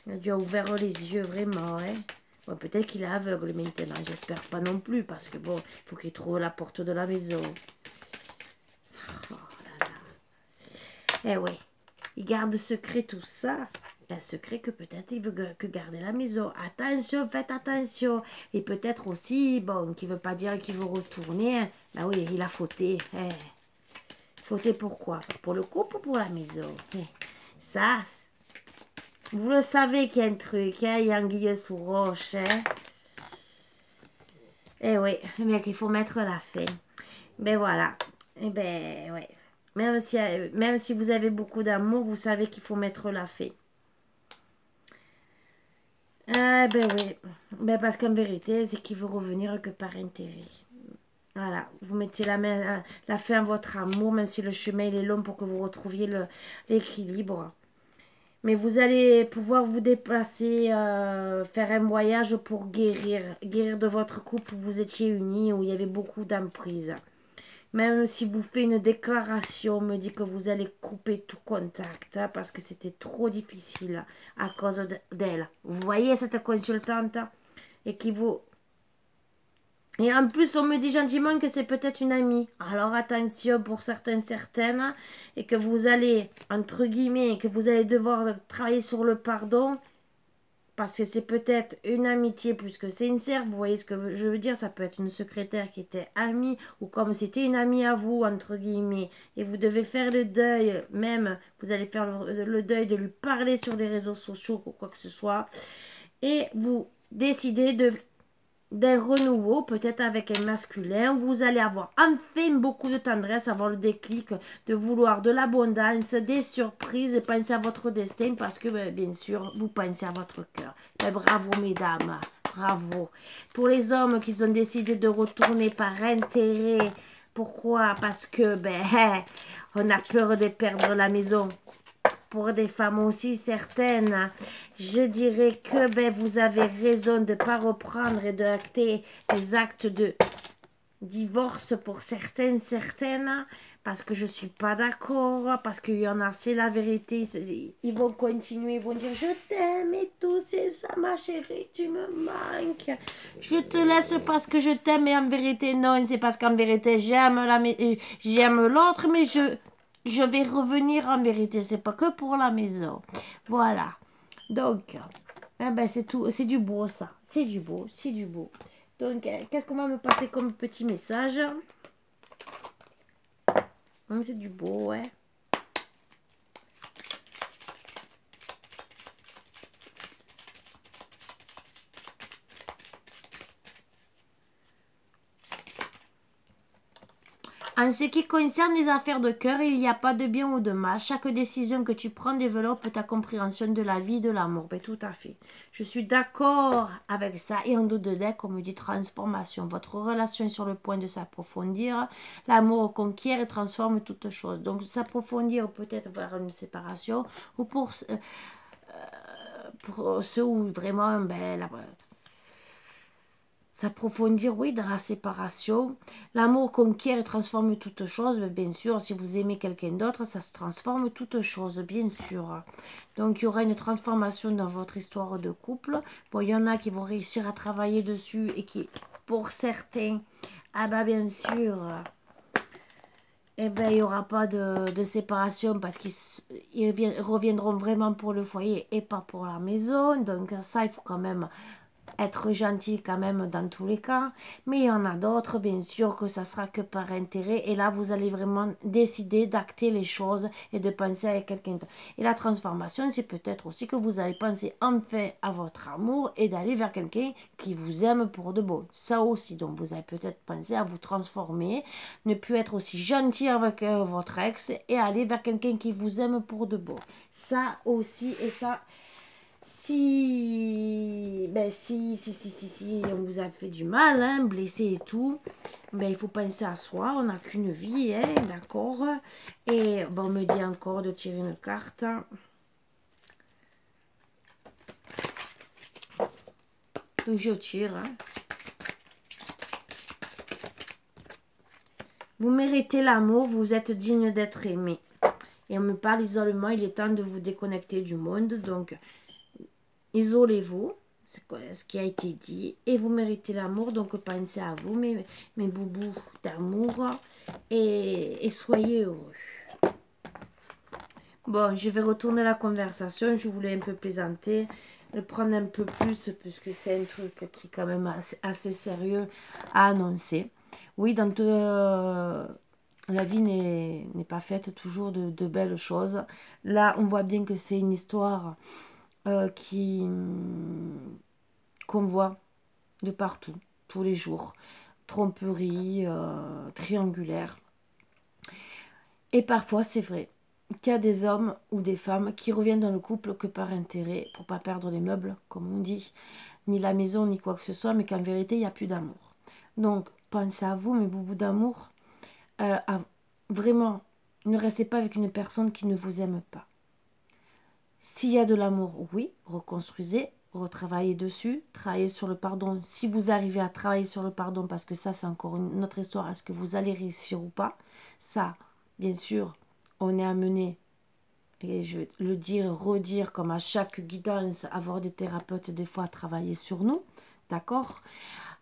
Il a dû ouvrir les yeux vraiment. Hein. Bon, peut-être qu'il est aveugle maintenant. J'espère pas non plus parce que bon, il faut qu'il trouve la porte de la maison. Oh là là. Eh oui. Il garde secret tout ça. Un secret que peut-être il veut que garder la maison. Attention, faites attention. Et peut-être aussi, bon, qui veut pas dire qu'il veut retourner. Ben oui, il a fauté. Fauté pourquoi? Pour le couple ou pour la maison? Ça, vous le savez qu'il y a un truc, hein? Il y a anguille sous roche. Hein? Eh oui, mais qu'il faut mettre la fin. Ben voilà. Eh ben, ouais. Même si vous avez beaucoup d'amour, vous savez qu'il faut mettre la fin. Ah ben oui. Ben parce qu'en vérité, c'est qu'il veut revenir que par intérêt. Voilà. Vous mettez la fin à votre amour, même si le chemin il est long pour que vous retrouviez l'équilibre. Mais vous allez pouvoir vous déplacer, faire un voyage pour guérir. Guérir de votre couple où vous étiez unis, où il y avait beaucoup d'emprise. Même si vous faites une déclaration, on me dit que vous allez couper tout contact hein, parce que c'était trop difficile à cause d'elle. Vous voyez cette consultante et qui vous... Et en plus, on me dit gentiment que c'est peut-être une amie. Alors attention pour certaines et que vous allez, entre guillemets, que vous allez devoir travailler sur le pardon. Parce que c'est peut-être une amitié plus que sincère, vous voyez ce que je veux dire, ça peut être une secrétaire qui était amie, ou comme c'était une amie à vous, entre guillemets, et vous devez faire le deuil, même, vous allez faire le deuil de lui parler sur les réseaux sociaux, ou quoi que ce soit, et vous décidez d'un renouveau, peut-être avec un masculin, vous allez avoir enfin beaucoup de tendresse, avoir le déclic de vouloir de l'abondance, des surprises et penser à votre destin parce que, bien sûr, vous pensez à votre cœur. Bravo, mesdames, bravo. Pour les hommes qui ont décidé de retourner par intérêt, pourquoi? Parce que, on a peur de perdre la maison. Pour des femmes aussi certaines, je dirais que vous avez raison de ne pas reprendre et d'acter les actes de divorce pour certaines, parce que je ne suis pas d'accord, parce qu'il y en a, c'est la vérité, ils vont continuer, ils vont dire je t'aime et tout, c'est ça ma chérie, tu me manques, je te laisse parce que je t'aime, et en vérité non, c'est parce qu'en vérité j'aime l'autre, mais je vais revenir en vérité, c'est pas que pour la maison. Voilà. Donc, c'est tout, c'est du beau ça. C'est du beau, c'est du beau. Donc, qu'est-ce qu'on va me passer comme petit message? C'est du beau, ouais. En ce qui concerne les affaires de cœur, il n'y a pas de bien ou de mal. Chaque décision que tu prends développe ta compréhension de la vie et de l'amour. Tout à fait. Je suis d'accord avec ça. Et en dos de deck, on me dit transformation. Votre relation est sur le point de s'approfondir. L'amour conquiert et transforme toute chose. Donc, s'approfondir peut-être vers une séparation. Ou pour ceux où vraiment, s'approfondir, oui, dans la séparation. L'amour conquiert et transforme toute chose. Mais bien sûr, si vous aimez quelqu'un d'autre, ça se transforme toute chose, bien sûr. Donc, il y aura une transformation dans votre histoire de couple. Bon, il y en a qui vont réussir à travailler dessus et qui, pour certains, ah bah bien sûr, eh ben, il n'y aura pas de séparation parce qu'ils reviendront vraiment pour le foyer et pas pour la maison. Donc ça, il faut quand même être gentil quand même dans tous les cas, mais il y en a d'autres bien sûr que ça sera que par intérêt, et là vous allez vraiment décider d'acter les choses et de penser à quelqu'un d'autre. Et la transformation, c'est peut-être aussi que vous allez penser enfin à votre amour et d'aller vers quelqu'un qui vous aime pour de bon, ça aussi. Donc vous allez peut-être penser à vous transformer, ne plus être aussi gentil avec votre ex et aller vers quelqu'un qui vous aime pour de bon, ça aussi. Et ça, si on vous a fait du mal, hein, blessé et tout, ben, il faut penser à soi, on n'a qu'une vie, hein, d'accord. Et bon, on me dit encore de tirer une carte. Donc je tire. Hein. Vous méritez l'amour, vous êtes digne d'être aimé. Et on me parle d'isolement, il est temps de vous déconnecter du monde, donc isolez-vous, c'est ce qui a été dit, et vous méritez l'amour, donc pensez à vous, mes boubous d'amour, et soyez heureux. Bon, je vais retourner la conversation, je voulais un peu plaisanter, le prendre un peu plus, puisque c'est un truc qui est quand même assez sérieux à annoncer. Oui, donc la vie n'est pas faite toujours de belles choses. Là, on voit bien que c'est une histoire qu'on voit de partout, tous les jours. Tromperie, triangulaire. Et parfois, c'est vrai qu'il y a des hommes ou des femmes qui reviennent dans le couple que par intérêt, pour pas perdre les meubles, comme on dit, ni la maison, ni quoi que ce soit, mais qu'en vérité, il n'y a plus d'amour. Donc, pensez à vous, mes boubous d'amour. Vraiment, ne restez pas avec une personne qui ne vous aime pas. S'il y a de l'amour, oui, reconstruisez, retravaillez dessus, travaillez sur le pardon. Si vous arrivez à travailler sur le pardon, parce que ça, c'est encore une autre histoire, est-ce que vous allez réussir ou pas? Ça, bien sûr, on est amené, et je vais le dire, redire, comme à chaque guidance, avoir des thérapeutes des fois à travailler sur nous, d'accord?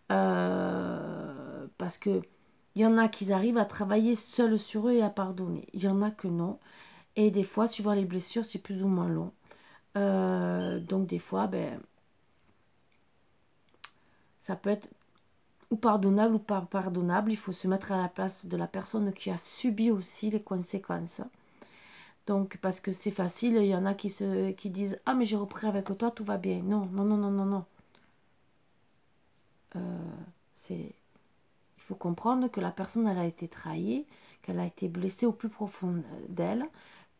Parce que il y en a qui arrivent à travailler seuls sur eux et à pardonner. Il y en a que non. Et des fois, suivant les blessures, c'est plus ou moins long. Donc des fois, ben, ça peut être ou pardonnable ou pas pardonnable. Il faut se mettre à la place de la personne qui a subi aussi les conséquences. Donc, parce que c'est facile, il y en a qui disent « Ah, mais j'ai repris avec toi, tout va bien. » Non, non, non, non, non, non. Il faut comprendre que la personne, elle a été trahie, qu'elle a été blessée au plus profond d'elle.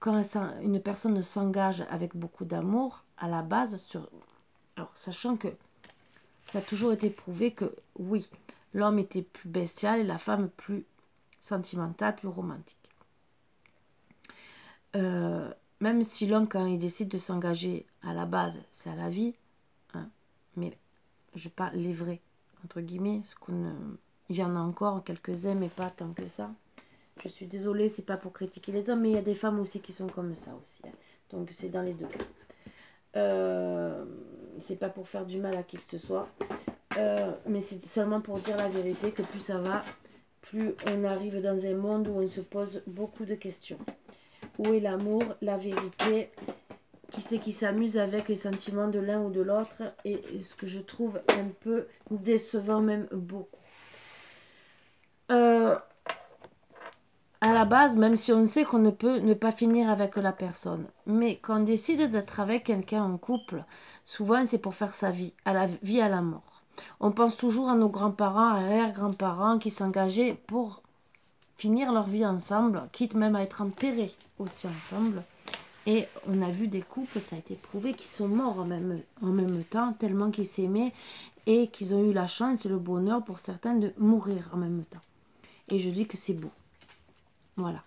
Quand une personne s'engage avec beaucoup d'amour, à la base, alors, sachant que ça a toujours été prouvé que, oui, l'homme était plus bestial et la femme plus sentimentale, plus romantique. Même si l'homme, quand il décide de s'engager à la base, c'est à la vie, hein, mais je parle les vrais, entre guillemets, il y en a encore quelques-uns, mais pas tant que ça. Je suis désolée, c'est pas pour critiquer les hommes, mais il y a des femmes aussi qui sont comme ça aussi. Hein. Donc c'est dans les deux cas. C'est pas pour faire du mal à qui que ce soit. Mais c'est seulement pour dire la vérité que plus ça va, plus on arrive dans un monde où on se pose beaucoup de questions. Où est l'amour, la vérité? Qui c'est qui s'amuse avec les sentiments de l'un ou de l'autre? Et ce que je trouve un peu décevant, même beaucoup. À la base, même si on sait qu'on ne peut ne pas finir avec la personne, mais quand on décide d'être avec quelqu'un en couple, souvent c'est pour faire sa vie, à la vie à la mort. On pense toujours à nos grands-parents, arrière-grands-parents qui s'engageaient pour finir leur vie ensemble, quitte même à être enterrés aussi ensemble. Et on a vu des couples, ça a été prouvé, qui sont morts en même temps, tellement qu'ils s'aimaient et qu'ils ont eu la chance et le bonheur pour certains de mourir en même temps. Et je dis que c'est beau. Voilà.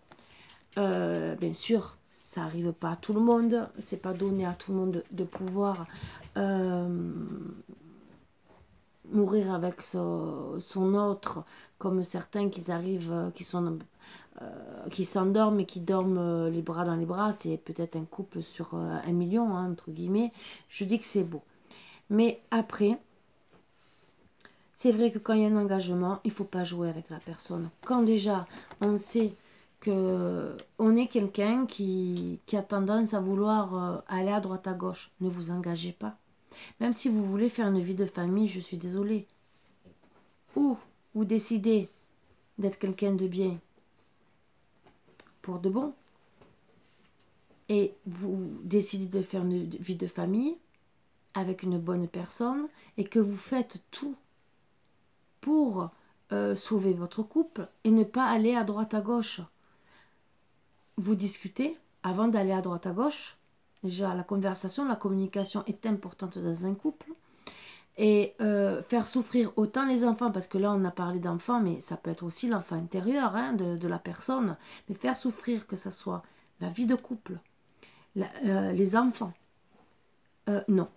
Bien sûr, ça n'arrive pas à tout le monde, c'est pas donné à tout le monde de pouvoir mourir avec son autre, comme certains qui arrivent, qui s'endorment et qui dorment les bras dans les bras, c'est peut-être un couple sur 1 million, hein, entre guillemets. Je dis que c'est beau. Mais après, c'est vrai que quand il y a un engagement, il ne faut pas jouer avec la personne. Quand déjà, on sait qu'on est quelqu'un qui a tendance à vouloir aller à droite à gauche, ne vous engagez pas. Même si vous voulez faire une vie de famille, je suis désolée. Ou vous décidez d'être quelqu'un de bien pour de bon, et vous décidez de faire une vie de famille avec une bonne personne, et que vous faites tout pour sauver votre couple et ne pas aller à droite à gauche. Vous discutez avant d'aller à droite à gauche. Déjà, la conversation, la communication est importante dans un couple. Et faire souffrir autant les enfants, parce que là on a parlé d'enfants, mais ça peut être aussi l'enfant intérieur, hein, de la personne. Mais faire souffrir, que ce soit la vie de couple, les enfants, non.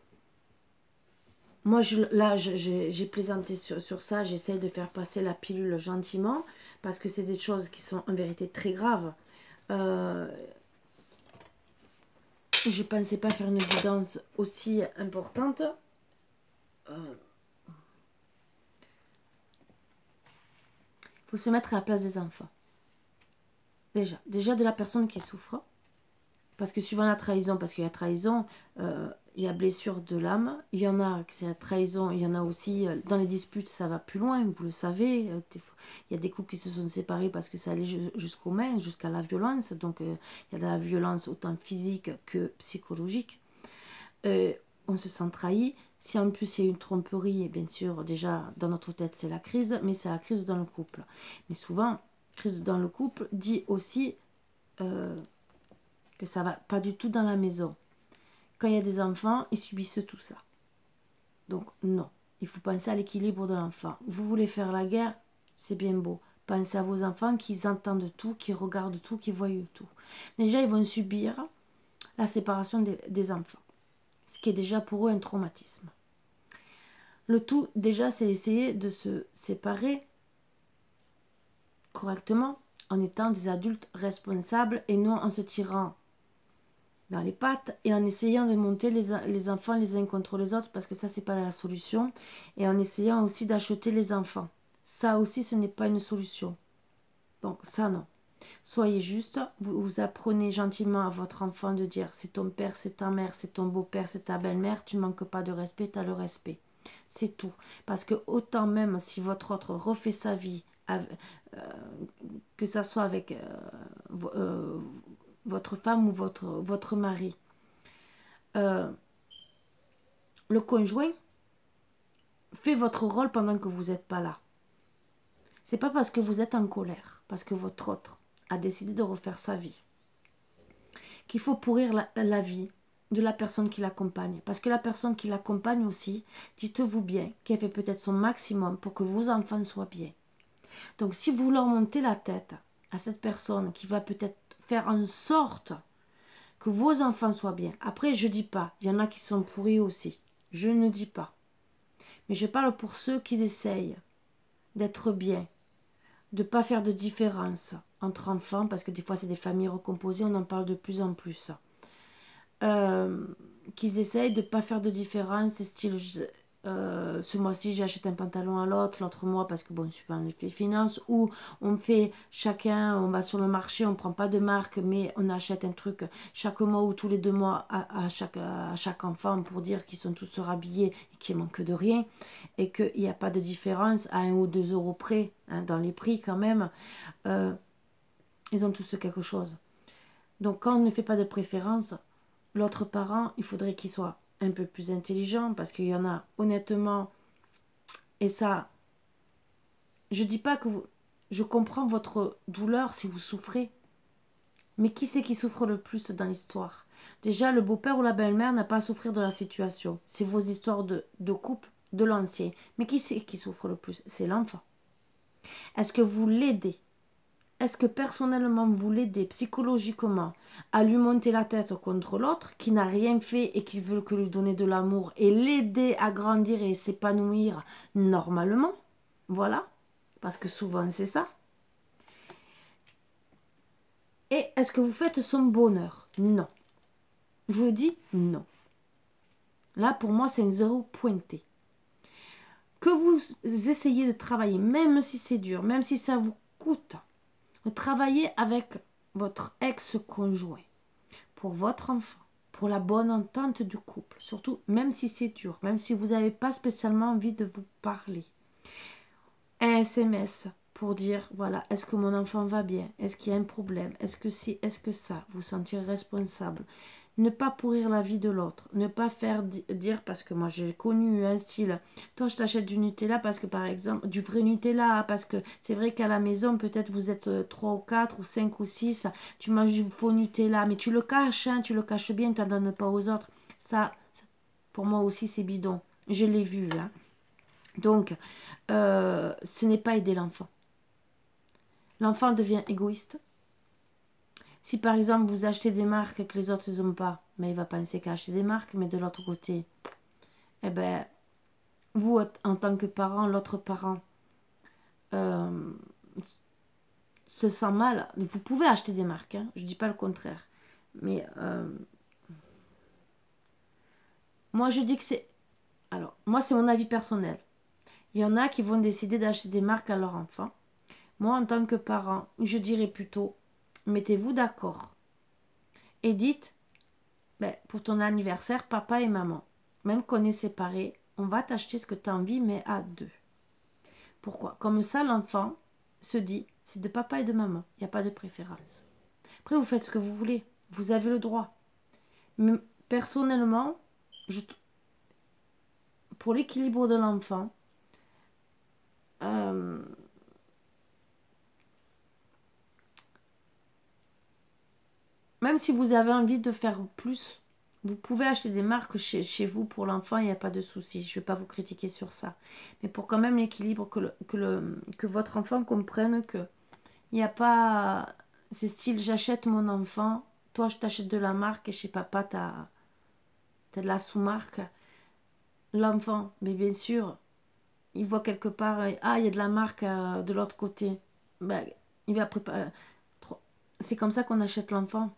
Moi, j'ai plaisanté sur ça, j'essaie de faire passer la pilule gentiment, parce que c'est des choses qui sont en vérité très graves. Je ne pensais pas faire une guidance aussi importante. Il faut se mettre à la place des enfants. Déjà de la personne qui souffre. Parce que suivant la trahison, parce qu'il y a trahison, il y a blessure de l'âme. Il y en a, c'est la trahison, il y en a aussi, dans les disputes, ça va plus loin, vous le savez. Il y a des couples qui se sont séparés parce que ça allait jusqu'aux mains, jusqu'à la violence. Donc, il y a de la violence autant physique que psychologique. On se sent trahi. Si en plus il y a une tromperie, bien sûr, déjà, dans notre tête, c'est la crise, mais c'est la crise dans le couple. Mais souvent, crise dans le couple dit aussi... que ça va pas du tout dans la maison. Quand il y a des enfants, ils subissent tout ça. Donc non, il faut penser à l'équilibre de l'enfant. Vous voulez faire la guerre, c'est bien beau. Pensez à vos enfants qui entendent tout, qui regardent tout, qui voient tout. Déjà, ils vont subir la séparation des enfants, ce qui est déjà pour eux un traumatisme. Le tout, déjà, c'est essayer de se séparer correctement en étant des adultes responsables et non en se tirant dans les pattes et en essayant de monter les enfants les uns contre les autres, parce que ça, c'est pas la solution, et en essayant aussi d'acheter les enfants. Ça aussi, ce n'est pas une solution. Donc ça, non. Soyez juste, vous apprenez gentiment à votre enfant de dire c'est ton père, c'est ta mère, c'est ton beau-père, c'est ta belle-mère, tu manques pas de respect, tu as le respect. C'est tout. Parce que autant même si votre autre refait sa vie, que ça soit avec votre femme ou votre mari, le conjoint fait votre rôle pendant que vous n'êtes pas là. C'est pas parce que vous êtes en colère, parce que votre autre a décidé de refaire sa vie, qu'il faut pourrir la vie de la personne qui l'accompagne. Parce que la personne qui l'accompagne aussi, dites-vous bien qu'elle fait peut-être son maximum pour que vos enfants soient bien. Donc si vous leur montez la tête à cette personne qui va peut-être faire en sorte que vos enfants soient bien. Après, je dis pas, il y en a qui sont pourris aussi. Je ne dis pas. Mais je parle pour ceux qui essayent d'être bien, de ne pas faire de différence entre enfants, parce que des fois c'est des familles recomposées, on en parle de plus en plus. Qu'ils essayent de ne pas faire de différence, style ce mois-ci j'ai acheté un pantalon à l'autre mois parce que bon, suivant les finances, ou on fait chacun, on va sur le marché, on prend pas de marque, mais on achète un truc chaque mois ou tous les 2 mois à chaque enfant pour dire qu'ils sont tous rhabillés et qu'il manque de rien, et qu'il n'y a pas de différence à 1 ou 2 euros près, hein, dans les prix quand même. Ils ont tous quelque chose. Donc quand on ne fait pas de préférence, l'autre parent, il faudrait qu'il soit un peu plus intelligent, parce qu'il y en a honnêtement, et ça, je dis pas que je comprends votre douleur si vous souffrez, mais qui c'est qui souffre le plus dans l'histoire? Déjà, le beau-père ou la belle-mère n'a pas à souffrir de la situation, c'est vos histoires de couple de l'ancien, mais qui c'est qui souffre le plus? C'est l'enfant. Est-ce que vous l'aidez est-ce que personnellement vous l'aidez psychologiquement à lui monter la tête contre l'autre qui n'a rien fait et qui veut que lui donner de l'amour et l'aider à grandir et s'épanouir normalement? Voilà, parce que souvent c'est ça. Et est-ce que vous faites son bonheur? Non. Je vous dis non. Là, pour moi, c'est un zéro pointé. Que vous essayez de travailler, même si c'est dur, même si ça vous coûte, de travailler avec votre ex-conjoint pour votre enfant, pour la bonne entente du couple, surtout même si c'est dur, même si vous n'avez pas spécialement envie de vous parler. Un SMS pour dire, voilà, est-ce que mon enfant va bien? Est-ce qu'il y a un problème? Est-ce que si, est-ce que ça? Vous sentir responsable. Ne pas pourrir la vie de l'autre. Ne pas faire dire, parce que moi j'ai connu un style, toi je t'achète du Nutella parce que par exemple, du vrai Nutella, parce que c'est vrai qu'à la maison, peut-être vous êtes 3 ou 4 ou 5 ou 6, tu manges du faux Nutella, mais tu le caches, hein, tu le caches bien, tu n'en donnes pas aux autres. Ça, pour moi aussi c'est bidon. Je l'ai vu, hein. Donc, ce n'est pas aider l'enfant. L'enfant devient égoïste. Si par exemple vous achetez des marques que les autres n'ont pas, mais il va penser qu'à acheter des marques, mais de l'autre côté, eh ben, vous en tant que parent, l'autre parent euh, se sent mal. Vous pouvez acheter des marques, hein, je ne dis pas le contraire. Mais moi je dis que c'est... Alors, moi c'est mon avis personnel. Il y en a qui vont décider d'acheter des marques à leur enfant. Moi, en tant que parent, je dirais plutôt, mettez-vous d'accord et dites, ben, pour ton anniversaire, papa et maman, même qu'on est séparés, on va t'acheter ce que tu as envie, mais à deux. Pourquoi? Comme ça, l'enfant se dit, c'est de papa et de maman, il n'y a pas de préférence. Après, vous faites ce que vous voulez, vous avez le droit. Mais personnellement, pour l'équilibre de l'enfant, même si vous avez envie de faire plus, vous pouvez acheter des marques chez vous pour l'enfant, il n'y a pas de souci. Je ne vais pas vous critiquer sur ça. Mais pour quand même l'équilibre, que votre enfant comprenne que il n'y a pas... C'est style, j'achète mon enfant, toi je t'achète de la marque et chez papa t'as de la sous-marque. L'enfant, mais bien sûr, il voit quelque part, ah il y a de la marque de l'autre côté. Ben, il va préparer... C'est comme ça qu'on achète l'enfant.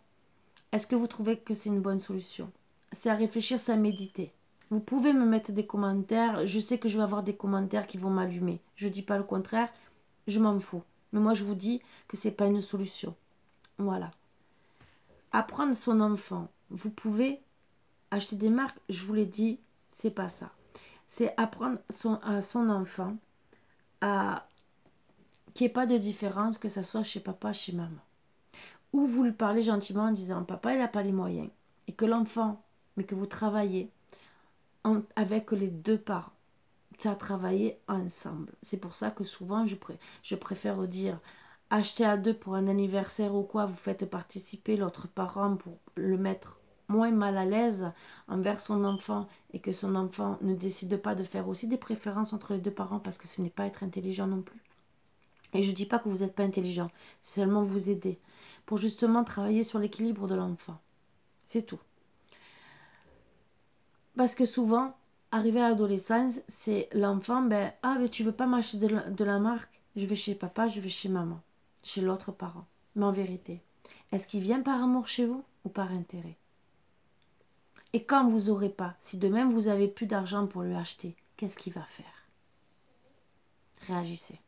Est-ce que vous trouvez que c'est une bonne solution? C'est à réfléchir, c'est à méditer. Vous pouvez me mettre des commentaires. Je sais que je vais avoir des commentaires qui vont m'allumer. Je ne dis pas le contraire. Je m'en fous. Mais moi, je vous dis que ce n'est pas une solution. Voilà. Apprendre son enfant. Vous pouvez acheter des marques. Je vous l'ai dit, c'est pas ça. C'est apprendre à son enfant à qu'il n'y ait pas de différence, que ce soit chez papa, chez maman. Ou vous lui parlez gentiment en disant papa il n'a pas les moyens et que l'enfant, mais que vous travaillez avec les deux parents, ça travailler ensemble. C'est pour ça que souvent je préfère dire acheter à deux pour un anniversaire ou quoi, vous faites participer l'autre parent pour le mettre moins mal à l'aise envers son enfant et que son enfant ne décide pas de faire aussi des préférences entre les deux parents parce que ce n'est pas être intelligent non plus. Et je ne dis pas que vous n'êtes pas intelligent, c'est seulement vous aider pour justement travailler sur l'équilibre de l'enfant. C'est tout. Parce que souvent, arrivé à l'adolescence, c'est l'enfant, ben, ah, mais tu veux pas m'acheter de la marque? Je vais chez papa, je vais chez maman, chez l'autre parent. Mais en vérité, est-ce qu'il vient par amour chez vous ou par intérêt? Et quand vous n'aurez pas, si de même vous avez plus d'argent pour lui acheter, qu'est-ce qu'il va faire? Réagissez.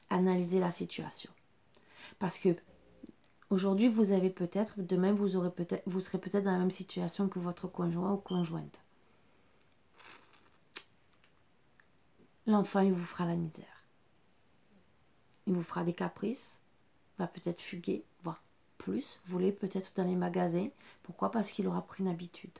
Analysez la situation. Parce que aujourd'hui, vous avez peut-être, demain, vous serez peut-être dans la même situation que votre conjoint ou conjointe. L'enfant, il vous fera la misère. Il vous fera des caprices, va peut-être fuguer, voire plus, voler peut-être dans les magasins. Pourquoi? Parce qu'il aura pris une habitude.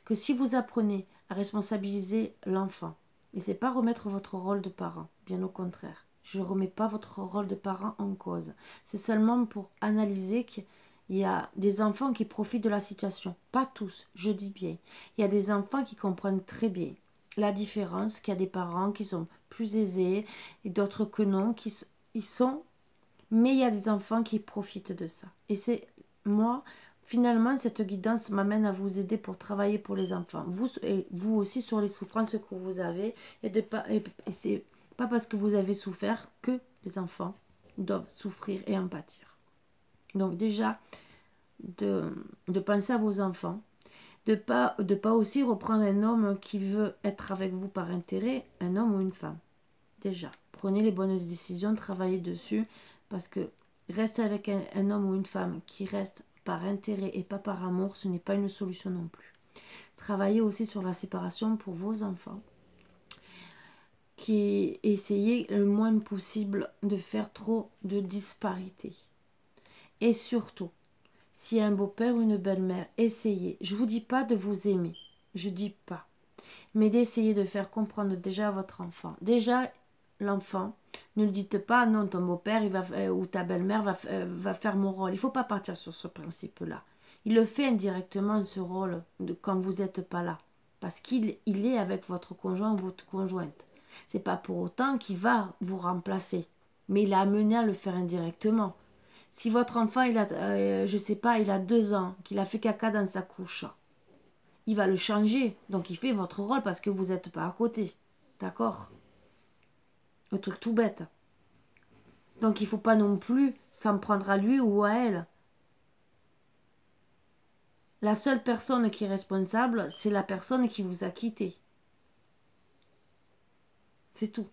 Que si vous apprenez à responsabiliser l'enfant, et c'est pas remettre votre rôle de parent, bien au contraire. Je ne remets pas votre rôle de parent en cause. C'est seulement pour analyser qu'il y a des enfants qui profitent de la situation. Pas tous, je dis bien. Il y a des enfants qui comprennent très bien la différence, qu'il y a des parents qui sont plus aisés et d'autres que non, ils sont Mais il y a des enfants qui profitent de ça. Et c'est moi, finalement, cette guidance m'amène à vous aider pour travailler pour les enfants. Vous aussi sur les souffrances que vous avez. Et c'est pas parce que vous avez souffert que les enfants doivent souffrir et en pâtir. Donc déjà, de penser à vos enfants. De pas aussi reprendre un homme qui veut être avec vous par intérêt, un homme ou une femme. Déjà, prenez les bonnes décisions, travaillez dessus, parce que rester avec un homme ou une femme qui reste par intérêt et pas par amour, ce n'est pas une solution non plus. Travaillez aussi sur la séparation pour vos enfants, qui essayez le moins possible de faire trop de disparités. Et surtout, s'il y a un beau-père ou une belle-mère, essayez. Je ne vous dis pas de vous aimer, je ne dis pas, mais d'essayer de faire comprendre déjà à votre enfant. Déjà, l'enfant, ne le dites pas, non, ton beau-père ou ta belle-mère va faire mon rôle. Il ne faut pas partir sur ce principe-là. Il le fait indirectement, ce rôle, quand vous n'êtes pas là. Parce qu'il est avec votre conjoint ou votre conjointe. Ce n'est pas pour autant qu'il va vous remplacer. Mais il a amené à le faire indirectement. Si votre enfant, je sais pas, il a 2 ans, qu'il a fait caca dans sa couche, il va le changer. Donc il fait votre rôle parce que vous n'êtes pas à côté. D'accord? Le truc tout bête. Donc il ne faut pas non plus s'en prendre à lui ou à elle. La seule personne qui est responsable, c'est la personne qui vous a quitté. C'est tout.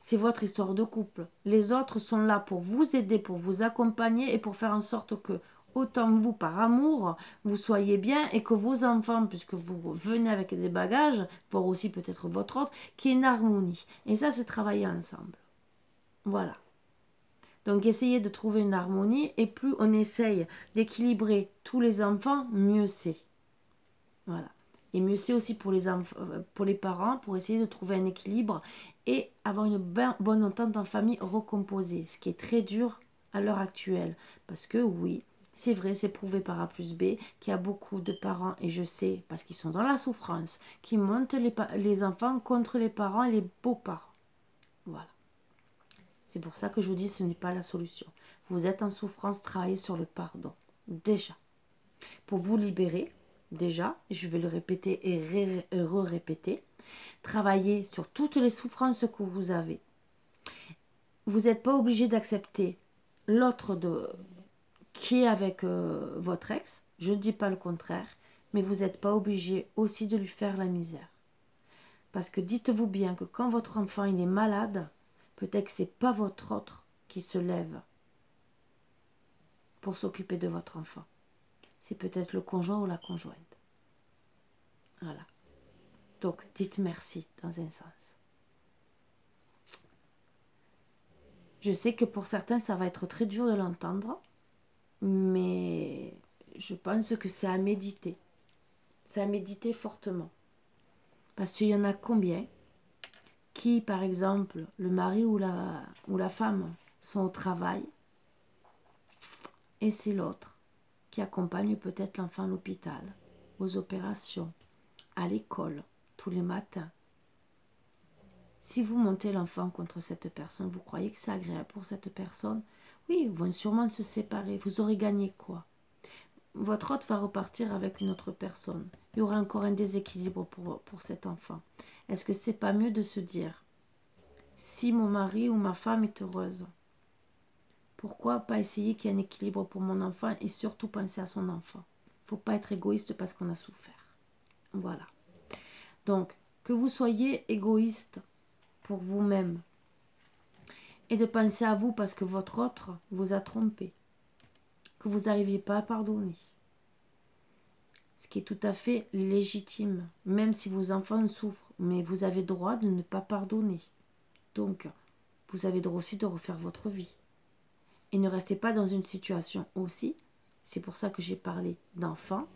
C'est votre histoire de couple. Les autres sont là pour vous aider, pour vous accompagner et pour faire en sorte que, autant vous, par amour, vous soyez bien et que vos enfants, puisque vous venez avec des bagages, voire aussi peut-être votre autre, qu'il y ait une harmonie. Et ça, c'est travailler ensemble. Voilà. Donc, essayez de trouver une harmonie et plus on essaye d'équilibrer tous les enfants, mieux c'est. Voilà. Et mieux c'est aussi pour les parents, pour essayer de trouver un équilibre et avoir une bonne entente en famille recomposée, ce qui est très dur à l'heure actuelle. Parce que oui, c'est vrai, c'est prouvé par A plus B qu'il y a beaucoup de parents, et je sais, parce qu'ils sont dans la souffrance, qui montent les enfants contre les parents et les beaux-parents. Voilà. C'est pour ça que je vous dis, ce n'est pas la solution. Vous êtes en souffrance, travaillez sur le pardon. Déjà. Pour vous libérer, déjà, je vais le répéter et re-répéter, travaillez sur toutes les souffrances que vous avez. Vous n'êtes pas obligé d'accepter l'autre qui est avec votre ex, je ne dis pas le contraire, mais vous n'êtes pas obligé aussi de lui faire la misère. Parce que dites-vous bien que quand votre enfant il est malade, peut-être que ce n'est pas votre autre qui se lève pour s'occuper de votre enfant. C'est peut-être le conjoint ou la conjointe. Voilà. Donc, dites merci dans un sens. Je sais que pour certains, ça va être très dur de l'entendre, mais je pense que c'est à méditer. C'est à méditer fortement. Parce qu'il y en a combien qui, par exemple, le mari ou la femme sont au travail, et c'est l'autre qui accompagne peut-être l'enfant à l'hôpital, aux opérations, à l'école, tous les matins. Si vous montez l'enfant contre cette personne, vous croyez que c'est agréable pour cette personne? Oui, ils vont sûrement se séparer. Vous aurez gagné quoi? Votre hôte va repartir avec une autre personne. Il y aura encore un déséquilibre pour cet enfant. Est-ce que c'est pas mieux de se dire, si mon mari ou ma femme est heureuse, pourquoi pas essayer qu'il y ait un équilibre pour mon enfant et surtout penser à son enfant? Il ne faut pas être égoïste parce qu'on a souffert. Voilà. Donc, que vous soyez égoïste pour vous-même et de penser à vous parce que votre autre vous a trompé, que vous n'arriviez pas à pardonner, ce qui est tout à fait légitime, même si vos enfants souffrent, mais vous avez droit de ne pas pardonner. Donc, vous avez droit aussi de refaire votre vie. Et ne restez pas dans une situation aussi, c'est pour ça que j'ai parlé d'enfants,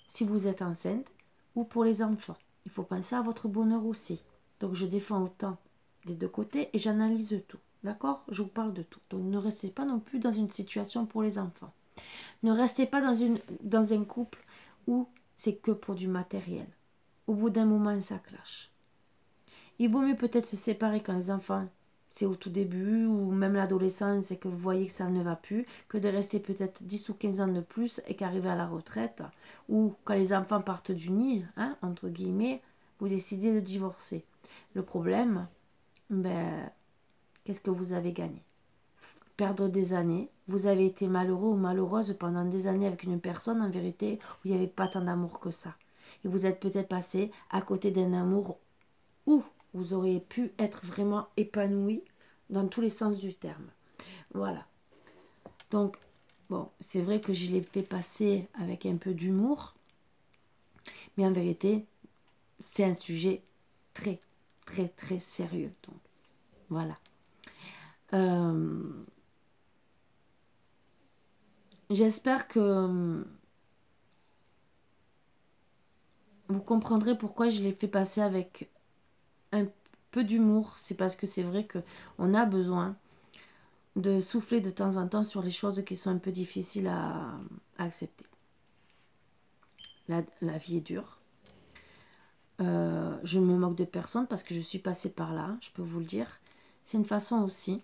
si vous êtes enceinte, ou pour les enfants. Il faut penser à votre bonheur aussi. Donc je défends autant des deux côtés et j'analyse tout. D'accord? Je vous parle de tout. Donc ne restez pas non plus dans une situation pour les enfants. Ne restez pas dans un couple où c'est que pour du matériel. Au bout d'un moment, ça clash. Il vaut mieux peut-être se séparer quand les enfants c'est au tout début, ou même l'adolescence, et que vous voyez que ça ne va plus, que de rester peut-être 10 ou 15 ans de plus et qu'arriver à la retraite, ou quand les enfants partent du nid, hein, entre guillemets, vous décidez de divorcer. Le problème, ben, qu'est-ce que vous avez gagné? Perdre des années, vous avez été malheureux ou malheureuse pendant des années avec une personne, en vérité, où il n'y avait pas tant d'amour que ça. Et vous êtes peut-être passé à côté d'un amour où vous auriez pu être vraiment épanoui dans tous les sens du terme. Voilà. Donc, bon, c'est vrai que je l'ai fait passer avec un peu d'humour, mais en vérité, c'est un sujet très, très, très sérieux. Donc, voilà. J'espère que vous comprendrez pourquoi je l'ai fait passer avec un peu d'humour. C'est parce que c'est vrai qu'on a besoin de souffler de temps en temps sur les choses qui sont un peu difficiles à accepter. La vie est dure. Je me moque de personne parce que je suis passée par là, je peux vous le dire. C'est une façon aussi.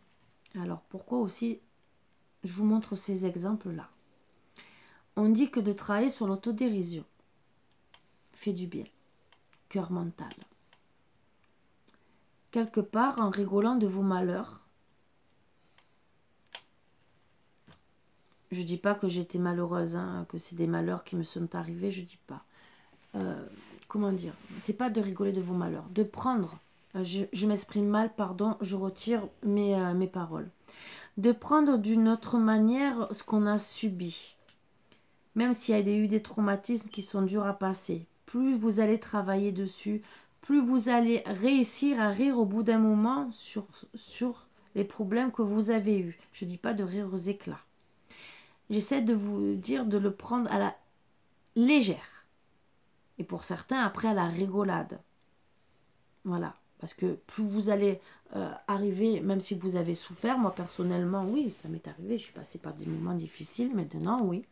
Alors pourquoi aussi je vous montre ces exemples-là? On dit que de travailler sur l'autodérision fait du bien. Cœur mental. Quelque part, en rigolant de vos malheurs, je dis pas que j'étais malheureuse, hein, que c'est des malheurs qui me sont arrivés, je dis pas. Comment dire? C'est pas de rigoler de vos malheurs, de prendre, je m'exprime mal, pardon, je retire mes paroles. De prendre d'une autre manière ce qu'on a subi. Même s'il y a eu des traumatismes qui sont durs à passer, plus vous allez travailler dessus, plus vous allez réussir à rire au bout d'un moment sur les problèmes que vous avez eus. Je ne dis pas de rire aux éclats. J'essaie de vous dire de le prendre à la légère. Et pour certains, après, à la rigolade. Voilà. Parce que plus vous allez arriver, même si vous avez souffert, moi personnellement, oui, ça m'est arrivé, je suis passée par des moments difficiles, maintenant, oui.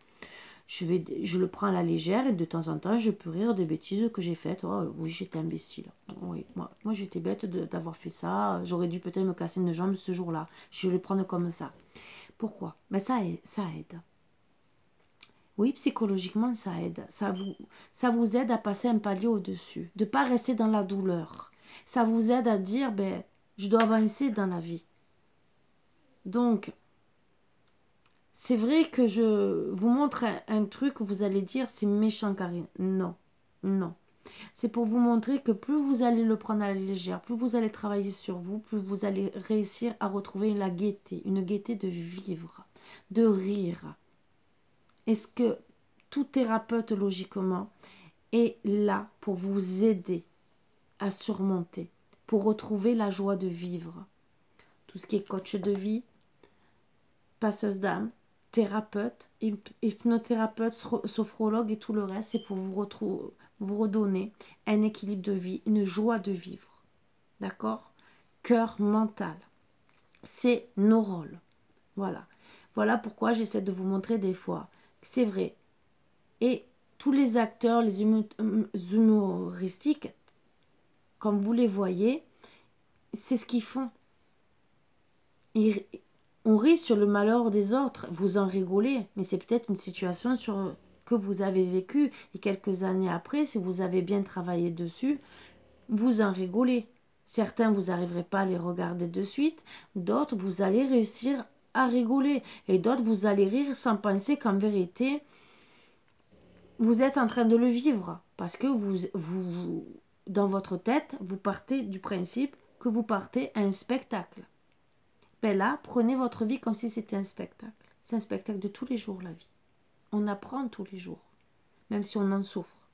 Je le prends à la légère et de temps en temps, je peux rire des bêtises que j'ai faites. Oh oui, j'étais imbécile. Oui, moi j'étais bête d'avoir fait ça. J'aurais dû peut-être me casser une jambe ce jour-là. Je vais le prendre comme ça. Pourquoi? Mais ça aide. Oui, psychologiquement, ça aide. Ça vous aide à passer un palier au-dessus. De ne pas rester dans la douleur. Ça vous aide à dire, ben, je dois avancer dans la vie. Donc, c'est vrai que je vous montre un truc où vous allez dire c'est méchant Karine. Non, non. C'est pour vous montrer que plus vous allez le prendre à la légère, plus vous allez travailler sur vous, plus vous allez réussir à retrouver la gaieté, une gaieté de vivre, de rire. Est-ce que tout thérapeute logiquement est là pour vous aider à surmonter, pour retrouver la joie de vivre? Tout ce qui est coach de vie, passeuse d'âme, thérapeute, hypnothérapeute, sophrologue et tout le reste, c'est pour vous redonner un équilibre de vie, une joie de vivre. D'accord? Cœur mental. C'est nos rôles. Voilà. Voilà pourquoi j'essaie de vous montrer des fois que c'est vrai. Et tous les acteurs, les humoristiques, comme vous les voyez, c'est ce qu'ils font. On rit sur le malheur des autres, vous en rigolez, mais c'est peut-être une situation que vous avez vécue et quelques années après, si vous avez bien travaillé dessus, vous en rigolez. Certains, vous n'arriverez pas à les regarder de suite, d'autres, vous allez réussir à rigoler et d'autres, vous allez rire sans penser qu'en vérité, vous êtes en train de le vivre parce que vous dans votre tête, vous partez du principe que vous partez à un spectacle. Ben là, prenez votre vie comme si c'était un spectacle. C'est un spectacle de tous les jours, la vie. On apprend tous les jours, même si on en souffre.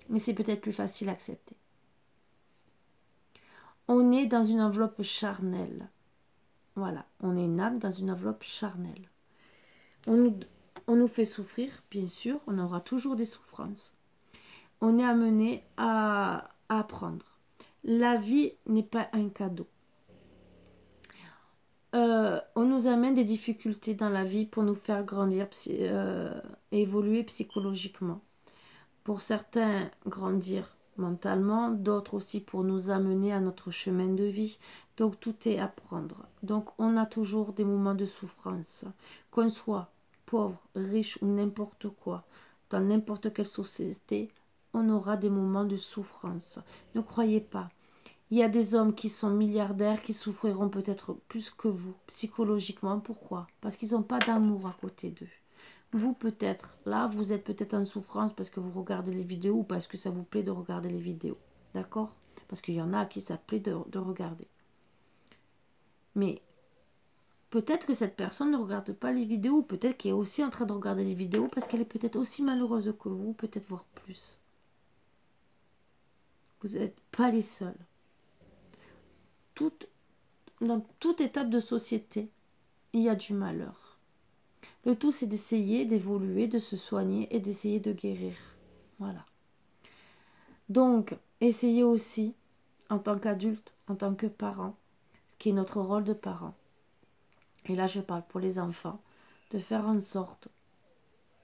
Mais c'est peut-être plus facile à accepter. On est dans une enveloppe charnelle. Voilà, on est une âme dans une enveloppe charnelle. On nous fait souffrir, bien sûr, on aura toujours des souffrances. On est amené à apprendre. La vie n'est pas un cadeau. On nous amène des difficultés dans la vie pour nous faire grandir et évoluer psychologiquement. Pour certains, grandir mentalement, d'autres aussi pour nous amener à notre chemin de vie. Donc tout est à prendre. Donc on a toujours des moments de souffrance, qu'on soit pauvre, riche ou n'importe quoi, dans n'importe quelle société, on aura des moments de souffrance. Ne croyez pas. Il y a des hommes qui sont milliardaires qui souffriront peut-être plus que vous, psychologiquement. Pourquoi? Parce qu'ils n'ont pas d'amour à côté d'eux. Vous peut-être, là, vous êtes peut-être en souffrance parce que vous regardez les vidéos ou parce que ça vous plaît de regarder les vidéos. D'accord? Parce qu'il y en a à qui ça plaît de regarder. Mais peut-être que cette personne ne regarde pas les vidéos, peut-être qu'elle est aussi en train de regarder les vidéos parce qu'elle est peut-être aussi malheureuse que vous, peut-être voire plus. Vous n'êtes pas les seuls. Dans toute étape de société, il y a du malheur. Le tout, c'est d'essayer d'évoluer, de se soigner et d'essayer de guérir. Voilà. Donc, essayez aussi, en tant qu'adulte, en tant que parent, ce qui est notre rôle de parent, et là je parle pour les enfants, de faire en sorte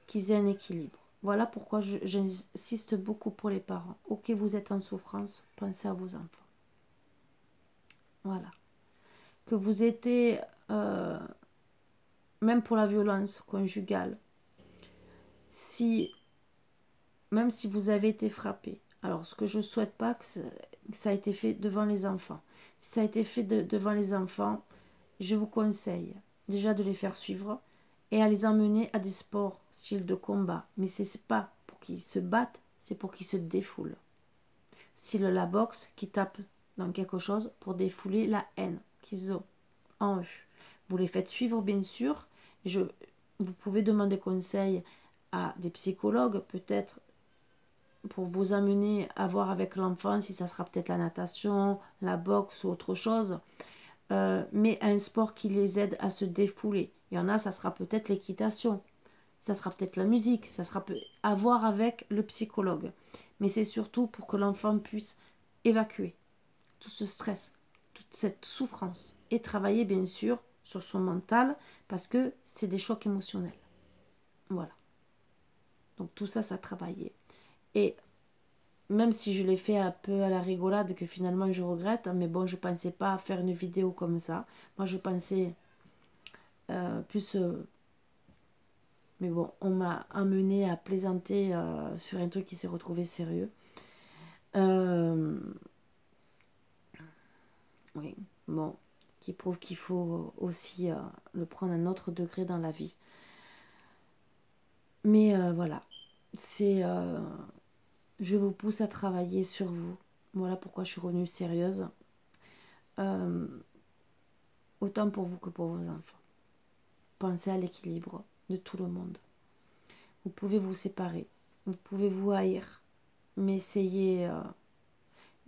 qu'ils aient un équilibre. Voilà pourquoi j'insiste beaucoup pour les parents. Ok, vous êtes en souffrance, pensez à vos enfants. Voilà. Que vous étiez, même pour la violence conjugale, même si vous avez été frappé, alors ce que je ne souhaite pas, que ça a été fait devant les enfants. Si ça a été fait devant les enfants, je vous conseille déjà de les faire suivre et à les emmener à des sports, style de combat. Mais ce n'est pas pour qu'ils se battent, c'est pour qu'ils se défoulent. Style la boxe, qui tape dans quelque chose pour défouler la haine qu'ils ont en eux. Vous les faites suivre, bien sûr. Vous pouvez demander conseil à des psychologues, peut-être pour vous amener à voir avec l'enfant si ça sera peut-être la natation, la boxe ou autre chose. Mais un sport qui les aide à se défouler. Il y en a, ça sera peut-être l'équitation, ça sera peut-être la musique, ça sera à voir avec le psychologue. Mais c'est surtout pour que l'enfant puisse évacuer tout ce stress, toute cette souffrance et travailler bien sûr sur son mental parce que c'est des chocs émotionnels. Voilà. Donc tout ça, ça travaillait. Et même si je l'ai fait un peu à la rigolade, que finalement je regrette, mais bon, je ne pensais pas faire une vidéo comme ça. Moi, je pensais plus... mais bon, on m'a amené à plaisanter sur un truc qui s'est retrouvé sérieux. Oui, bon, qui prouve qu'il faut aussi le prendre à un autre degré dans la vie. Mais voilà, c'est... je vous pousse à travailler sur vous. Voilà pourquoi je suis revenue sérieuse. Autant pour vous que pour vos enfants. Pensez à l'équilibre de tout le monde. Vous pouvez vous séparer, vous pouvez vous haïr, mais essayez,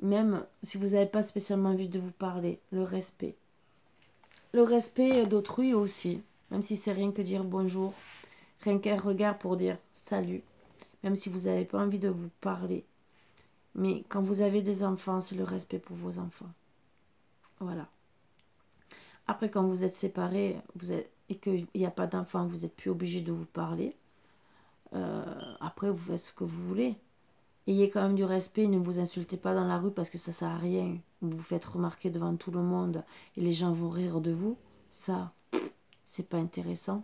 même si vous n'avez pas spécialement envie de vous parler, le respect. Le respect d'autrui aussi, même si c'est rien que dire bonjour, rien qu'un regard pour dire salut, même si vous n'avez pas envie de vous parler. Mais quand vous avez des enfants, c'est le respect pour vos enfants. Voilà. Après, quand vous êtes séparés et qu'il n'y a pas d'enfants, vous n'êtes plus obligé de vous parler. Après, vous faites ce que vous voulez. Ayez quand même du respect, ne vous insultez pas dans la rue parce que ça sert à rien. Vous vous faites remarquer devant tout le monde et les gens vont rire de vous. Ça, c'est pas intéressant.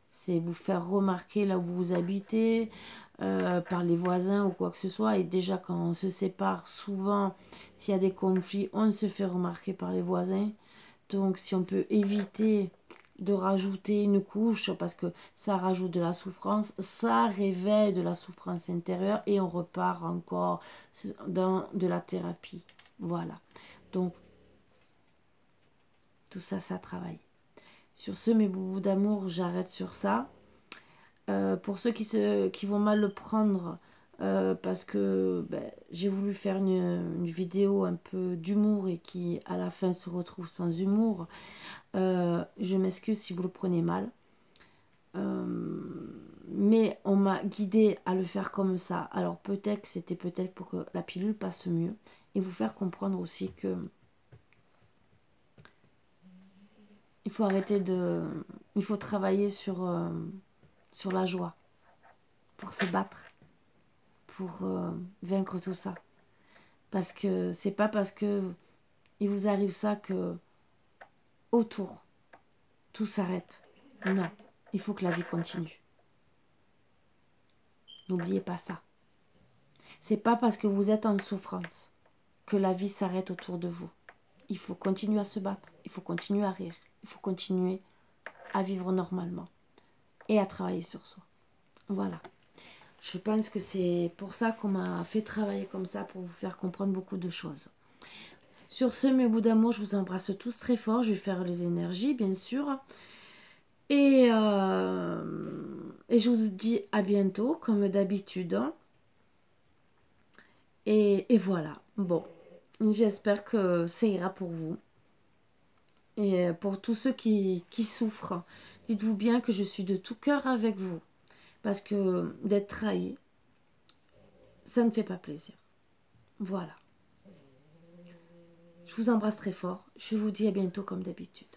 C'est vous faire remarquer là où vous habitez, par les voisins ou quoi que ce soit. Et déjà, quand on se sépare, souvent, s'il y a des conflits, on se fait remarquer par les voisins. Donc, si on peut éviter de rajouter une couche, parce que ça rajoute de la souffrance, ça réveille de la souffrance intérieure et on repart encore dans de la thérapie. Voilà. Donc, tout ça, ça travaille. Sur ce, mes boubous d'amour, j'arrête sur ça. Pour ceux qui vont mal le prendre, parce que j'ai voulu faire une vidéo un peu d'humour et qui à la fin se retrouve sans humour, je m'excuse si vous le prenez mal. Mais on m'a guidée à le faire comme ça. Alors peut-être que c'était peut-être pour que la pilule passe mieux et vous faire comprendre aussi que il faut arrêter il faut travailler sur la joie pour se battre, pour vaincre tout ça. Parce que c'est pas parce que il vous arrive ça que autour, tout s'arrête. Non, il faut que la vie continue. N'oubliez pas ça. C'est pas parce que vous êtes en souffrance que la vie s'arrête autour de vous. Il faut continuer à se battre, il faut continuer à rire, il faut continuer à vivre normalement et à travailler sur soi. Voilà. Je pense que c'est pour ça qu'on m'a fait travailler comme ça, pour vous faire comprendre beaucoup de choses. Sur ce, mes bouts d'amour, je vous embrasse tous très fort. Je vais faire les énergies, bien sûr. Et je vous dis à bientôt, comme d'habitude. Et voilà. Bon, j'espère que ça ira pour vous. Et pour tous ceux qui souffrent, dites-vous bien que je suis de tout cœur avec vous. Parce que d'être trahi, ça ne fait pas plaisir. Voilà. Je vous embrasse très fort. Je vous dis à bientôt comme d'habitude.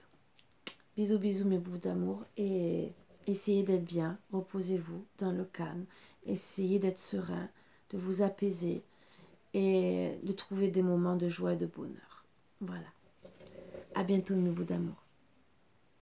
Bisous, bisous mes bouts d'amour. Et essayez d'être bien. Reposez-vous dans le calme. Essayez d'être serein, de vous apaiser et de trouver des moments de joie et de bonheur. Voilà. À bientôt mes bouts d'amour.